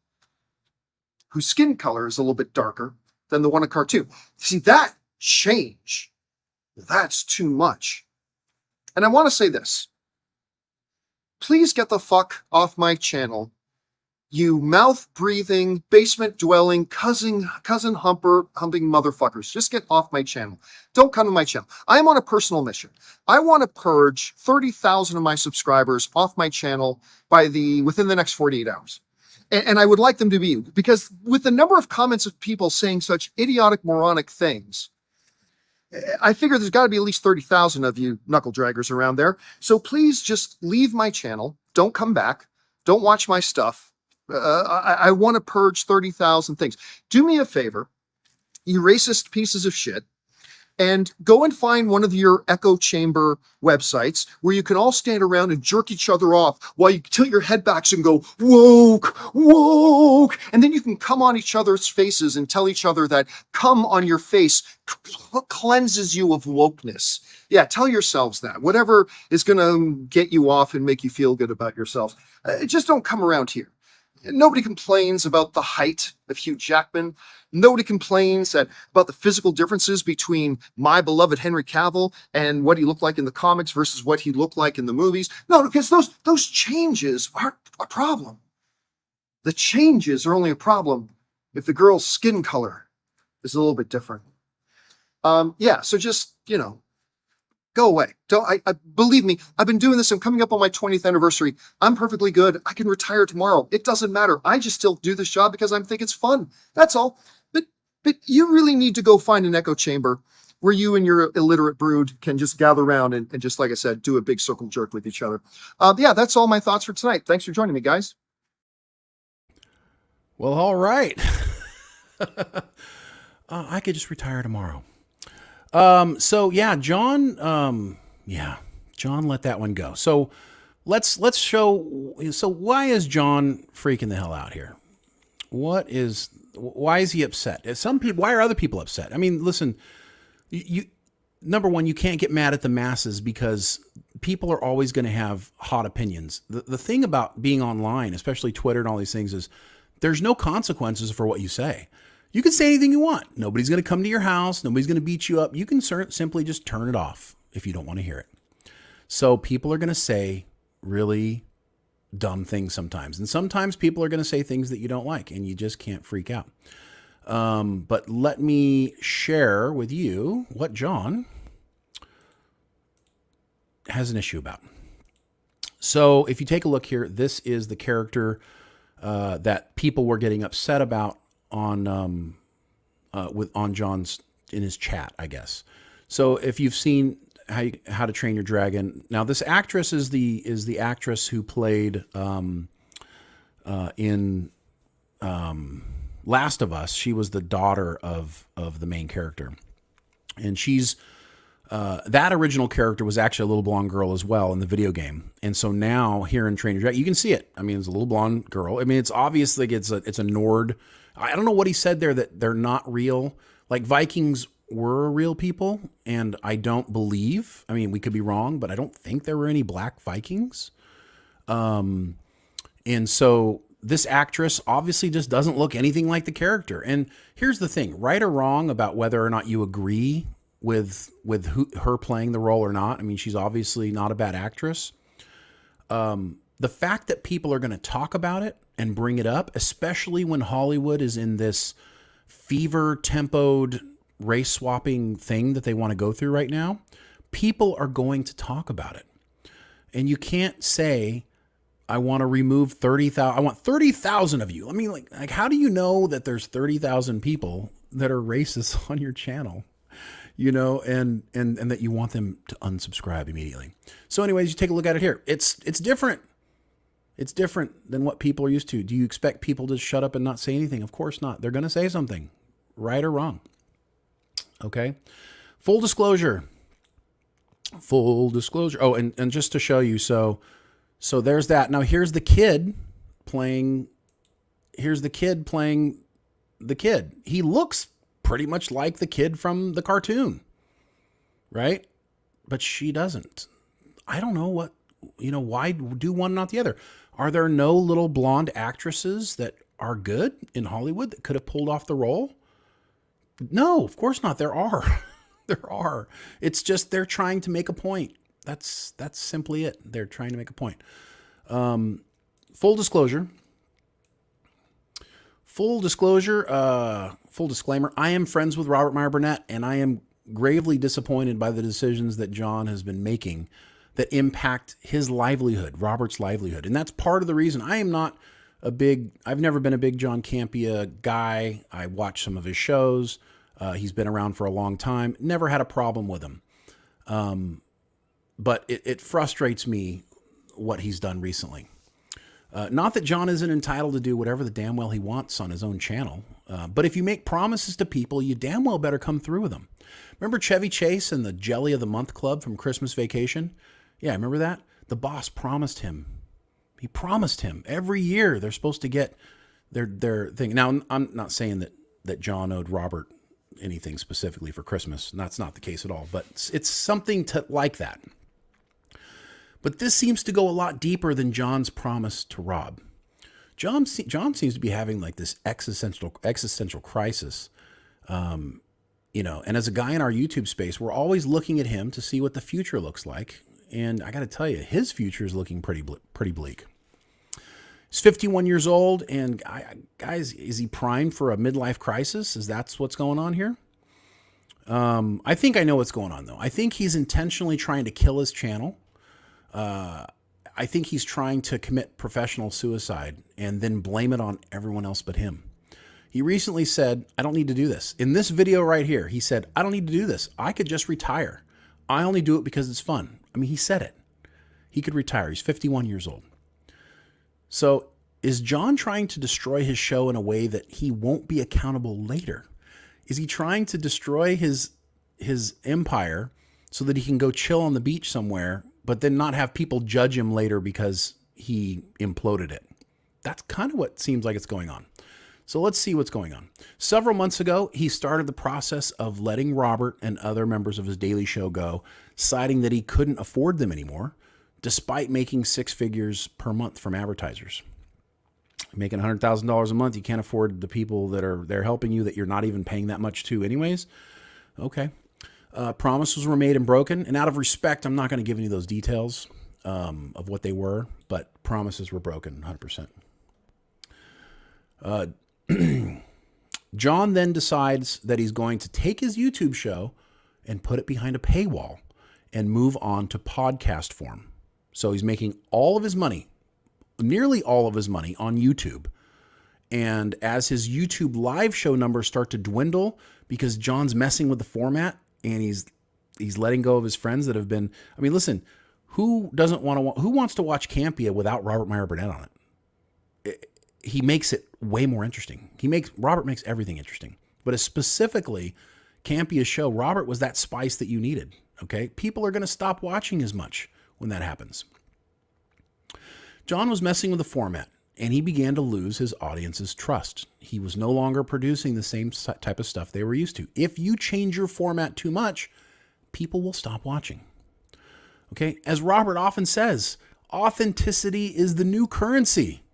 whose skin color is a little bit darker than the one in cartoon. See, that change, that's too much. And I want to say this. Please get the fuck off my channel, you mouth-breathing, basement-dwelling, cousin humping motherfuckers. Just get off my channel. Don't come to my channel. I am on a personal mission. I want to purge 30,000 of my subscribers off my channel within the next 48 hours. And I would like them to be you, because with the number of comments of people saying such idiotic, moronic things, I figure there's got to be at least 30,000 of you knuckle draggers around there. So please just leave my channel. Don't come back. Don't watch my stuff. I want to purge 30,000 things. Do me a favor, you racist pieces of shit, and go and find one of your echo chamber websites where you can all stand around and jerk each other off while you tilt your head backs and go, woke, woke. And then you can come on each other's faces and tell each other that come on your face cleanses you of wokeness. Yeah, tell yourselves that. Whatever is going to get you off and make you feel good about yourself. Just don't come around here. Nobody complains about the height of Hugh Jackman. Nobody complains about the physical differences between my beloved Henry Cavill and what he looked like in the comics versus what he looked like in the movies. No, because those changes aren't a problem. The changes are only a problem if the girl's skin color is a little bit different. So just, go away. I believe me, I've been doing this. I'm coming up on my 20th anniversary. I'm perfectly good. I can retire tomorrow. It doesn't matter. I just still do this job because I think it's fun. That's all. But you really need to go find an echo chamber where you and your illiterate brood can just gather around and just, like I said, do a big circle jerk with each other. That's all my thoughts for tonight. Thanks for joining me, guys. Well, all right. I could just retire tomorrow. John, John let that one go. So let's show, so why is John freaking the hell out here? Why is he upset? Some people, why are other people upset? I mean, listen, number one, you can't get mad at the masses because people are always going to have hot opinions. The thing about being online, especially Twitter and all these things, is there's no consequences for what you say. You can say anything you want. Nobody's going to come to your house. Nobody's going to beat you up. You can simply just turn it off if you don't want to hear it. So people are going to say really dumb things sometimes. And sometimes people are going to say things that you don't like and you just can't freak out. But let me share with you what John has an issue about. So if you take a look here, this is the character that people were getting upset about on John's, in his chat, I guess. So if you've seen How to Train Your Dragon, now this actress is the actress who played in Last of Us. She was the daughter of the main character, and she's that original character was actually a little blonde girl as well in the video game. And so now here in Train Your Dragon, you can see it. I mean, it's a little blonde girl. I mean, it's obvious like it's a Nord. I don't know what he said there, that they're not real. Like Vikings were real people, and I don't believe, I mean, we could be wrong, but I don't think there were any black Vikings. And so this actress obviously just doesn't look anything like the character. And here's the thing, right or wrong about whether or not you agree with her playing the role or not. I mean, she's obviously not a bad actress. The fact that people are going to talk about it and bring it up, especially when Hollywood is in this fever-tempoed race swapping thing that they want to go through right now, people are going to talk about it. And you can't say, I want to remove 30,000. I want 30,000 of you. I mean, like, how do you know that there's 30,000 people that are racist on your channel? And that you want them to unsubscribe immediately. So anyways, you take a look at it here. It's different. It's different than what people are used to. Do you expect people to shut up and not say anything? Of course not. They're going to say something, right or wrong. Okay. Full disclosure. Oh, and just to show you, so there's that. Now here's the kid playing the kid. He looks pretty much like the kid from the cartoon. right? But she doesn't. I don't know why do one, not the other? Are there no little blonde actresses that are good in Hollywood that could have pulled off the role? No, of course not. There are. There are. It's just they're trying to make a point. That's simply it. They're trying to make a point. Full disclosure. Full disclaimer. I am friends with Robert Meyer Burnett, and I am gravely disappointed by the decisions that John has been making that impact his livelihood, Robert's livelihood. And that's part of the reason I've never been a big John Campia guy. I watch some of his shows. He's been around for a long time. Never had a problem with him. But it frustrates me what he's done recently. Not that John isn't entitled to do whatever the damn well he wants on his own channel. But if you make promises to people, you damn well better come through with them. Remember Chevy Chase and the Jelly of the Month Club from Christmas Vacation? Yeah, remember that? The boss promised him. He promised him every year they're supposed to get their thing. Now, I'm not saying that John owed Robert anything specifically for Christmas. That's not the case at all. But it's something like that. But this seems to go a lot deeper than John's promise to Rob. John seems to be having like this existential crisis. And as a guy in our YouTube space, we're always looking at him to see what the future looks like. And I got to tell you, his future is looking pretty bleak. He's 51 years old, and guys, is he primed for a midlife crisis? Is that what's going on here? I think I know what's going on, though. I think he's intentionally trying to kill his channel. I think he's trying to commit professional suicide and then blame it on everyone else but him. He recently said, I don't need to do this. In this video right here, he said, I don't need to do this. I could just retire. I only do it because it's fun. I mean, he said it. He could retire. He's 51 years old. So is John trying to destroy his show in a way that he won't be accountable later? Is he trying to destroy his empire so that he can go chill on the beach somewhere, but then not have people judge him later because he imploded it? That's kind of what seems like it's going on. So let's see what's going on. Several months ago, he started the process of letting Robert and other members of his daily show go, citing that he couldn't afford them anymore, despite making six figures per month from advertisers. Making $100,000 a month, you can't afford the people that are there helping you that you're not even paying that much to anyways. Okay. Promises were made and broken, and out of respect, I'm not going to give any of those details of what they were, but promises were broken 100%. John then decides that he's going to take his YouTube show and put it behind a paywall and move on to podcast form. So he's making all of his money, nearly all of his money on YouTube. And as his YouTube live show numbers start to dwindle because John's messing with the format and he's letting go of his friends that have been, I mean, listen, who wants to watch Campia without Robert Meyer Burnett on it? He makes it way more interesting. Robert makes everything interesting, but specifically Campia's show, Robert was that spice that you needed. Okay. People are going to stop watching as much when that happens. John was messing with the format and he began to lose his audience's trust. He was no longer producing the same type of stuff they were used to. If you change your format too much, people will stop watching. Okay. As Robert often says, authenticity is the new currency.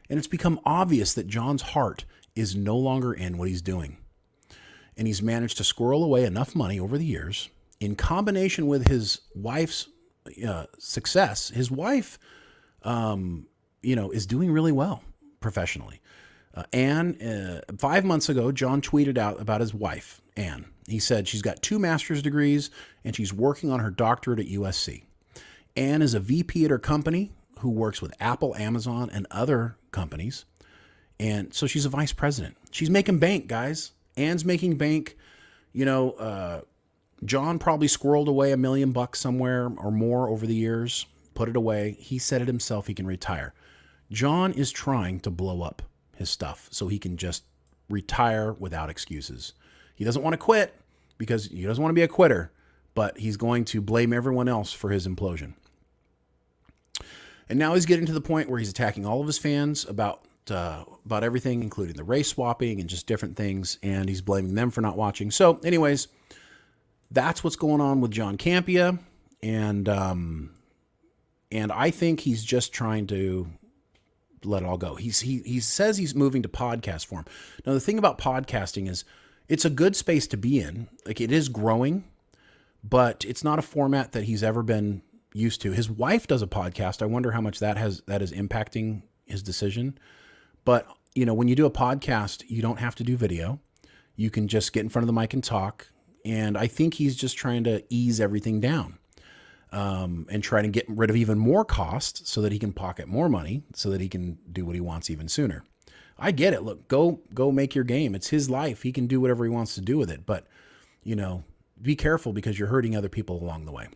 And it's become obvious that John's heart is no longer in what he's doing. And he's managed to squirrel away enough money over the years in combination with his wife's success. His wife, is doing really well professionally. Anne, 5 months ago, John tweeted out about his wife, Anne. He said she's got 2 master's degrees and she's working on her doctorate at USC. Anne is a VP at her company who works with Apple, Amazon, and other companies. And so she's a vice president. She's making bank, guys. Anne's making bank. John probably squirreled away $1 million somewhere or more over the years, put it away. He said it himself, he can retire. John is trying to blow up his stuff so he can just retire without excuses. He doesn't want to quit because he doesn't want to be a quitter, but he's going to blame everyone else for his implosion. And now he's getting to the point where he's attacking all of his fans about everything, including the race swapping and just different things. And he's blaming them for not watching. So anyways, that's what's going on with John Campia. And I think he's just trying to let it all go. He says he's moving to podcast form. Now, the thing about podcasting is it's a good space to be in. Like, it is growing, but it's not a format that he's ever been used to. His wife does a podcast. I wonder how much that is impacting his decision. But, you know, when you do a podcast, you don't have to do video. You can just get in front of the mic and talk. And I think he's just trying to ease everything down, and try to get rid of even more cost so that he can pocket more money so that he can do what he wants even sooner. I get it. Look, go make your game. It's his life. He can do whatever he wants to do with it. But, you know, be careful because you're hurting other people along the way.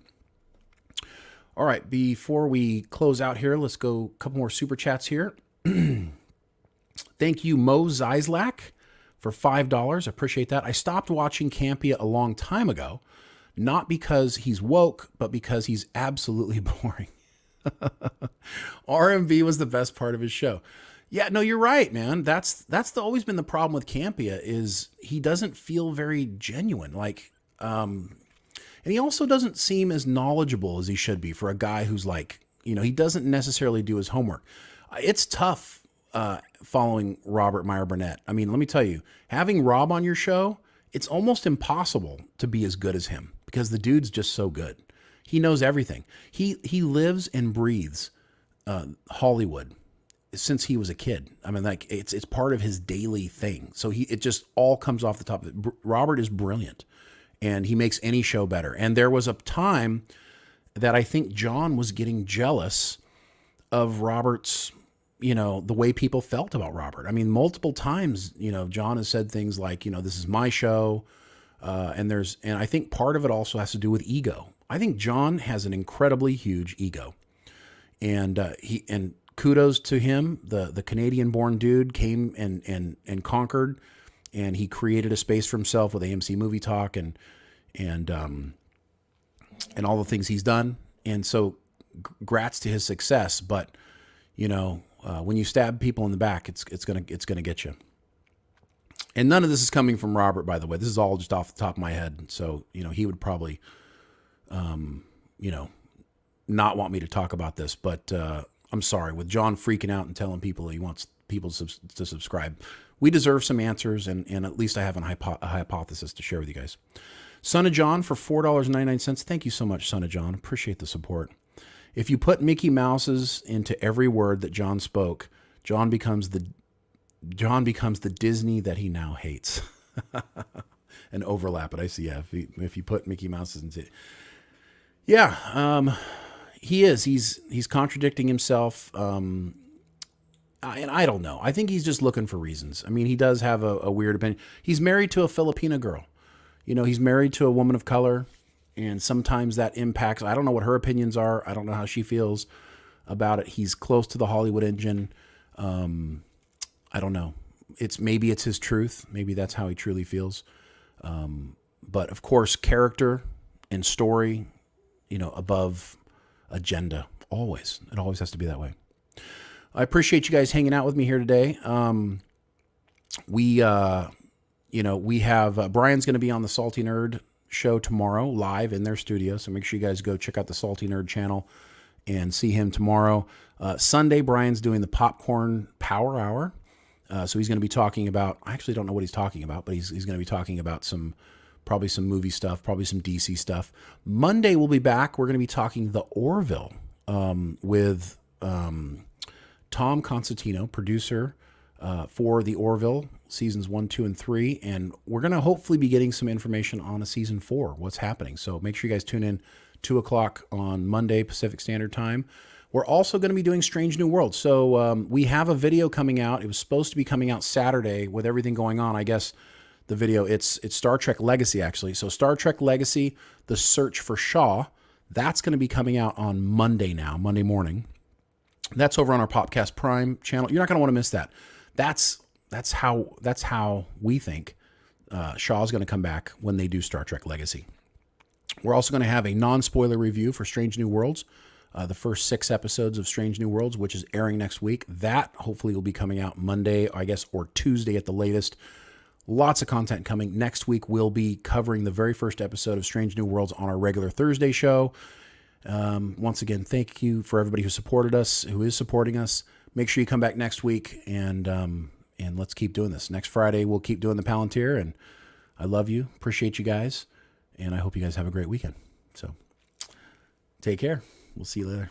All right, before we close out here, let's go a couple more super chats here. Thank you, Mo Zizlak, for $5. I appreciate that. I stopped watching Campia a long time ago, not because he's woke, but because he's absolutely boring. RMV was the best part of his show. Yeah, no, you're right, man. That's always been the problem with Campia is he doesn't feel very genuine. Like, and he also doesn't seem as knowledgeable as he should be for a guy who's like, you know, he doesn't necessarily do his homework. It's tough following Robert Meyer Burnett. I mean, let me tell you, having Rob on your show, it's almost impossible to be as good as him because the dude's just so good. He knows everything. He lives and breathes Hollywood since he was a kid. I mean, like it's part of his daily thing. So it just all comes off the top of it. Robert is brilliant and he makes any show better. And there was a time that I think John was getting jealous of Robert's, you know, the way people felt about Robert. I mean, multiple times, you know, John has said things like, you know, this is my show. And I think part of it also has to do with ego. I think John has an incredibly huge ego, and kudos to him. The Canadian-born dude came and conquered, and he created a space for himself with AMC Movie Talk and all the things he's done. And so, grats to his success. But you know, when you stab people in the back, it's gonna get you. And none of this is coming from Robert, by the way. This is all just off the top of my head. So, you know, he would probably, you know, not want me to talk about this. But I'm sorry. With John freaking out and telling people he wants people to subscribe, we deserve some answers. And at least I have a hypothesis to share with you guys. Son of John for $4.99. Thank you so much, Son of John. Appreciate the support. If you put Mickey Mouses into every word that John spoke, John becomes the Disney that he now hates. And overlap it. I see. Yeah. If you put Mickey Mouse's into, yeah. He is. He's contradicting himself. And I don't know. I think he's just looking for reasons. I mean, he does have a weird opinion. He's married to a Filipina girl. You know, he's married to a woman of color, and sometimes that impacts. I don't know what her opinions are. I don't know how she feels about it. He's close to the Hollywood engine. I don't know. Maybe it's his truth. Maybe that's how he truly feels. But of course, character and story, you know, above agenda. Always. It always has to be that way. I appreciate you guys hanging out with me here today. We have Brian's going to be on the Salty Nerd show tomorrow live in their studio. So make sure you guys go check out the Salty Nerd channel and see him tomorrow. Sunday, Brian's doing the Popcorn Power Hour. So he's going to be talking about, I actually don't know what he's talking about, but he's going to be talking about probably some movie stuff, probably some DC stuff. Monday, we'll be back. We're going to be talking The Orville with Tom Constantino, producer for The Orville, seasons 1, 2, and 3. And we're going to hopefully be getting some information on a season 4, what's happening. So make sure you guys tune in 2 o'clock on Monday, Pacific Standard Time. We're also going to be doing Strange New Worlds. So we have a video coming out. It was supposed to be coming out Saturday with everything going on. I guess the video, it's Star Trek Legacy, actually. So Star Trek Legacy, The Search for Shaw, that's going to be coming out on Monday now, Monday morning. That's over on our Popcast Prime channel. You're not going to want to miss that. That's how we think Shaw's going to come back when they do Star Trek Legacy. We're also going to have a non-spoiler review for Strange New Worlds. The first 6 episodes of Strange New Worlds, which is airing next week. That hopefully will be coming out Monday, I guess, or Tuesday at the latest. Lots of content coming. Next week, we'll be covering the very first episode of Strange New Worlds on our regular Thursday show. Once again, thank you for everybody who supported us, who is supporting us. Make sure you come back next week, and let's keep doing this. Next Friday, we'll keep doing the Palantir, and I love you. Appreciate you guys, and I hope you guys have a great weekend. So take care. We'll see you later.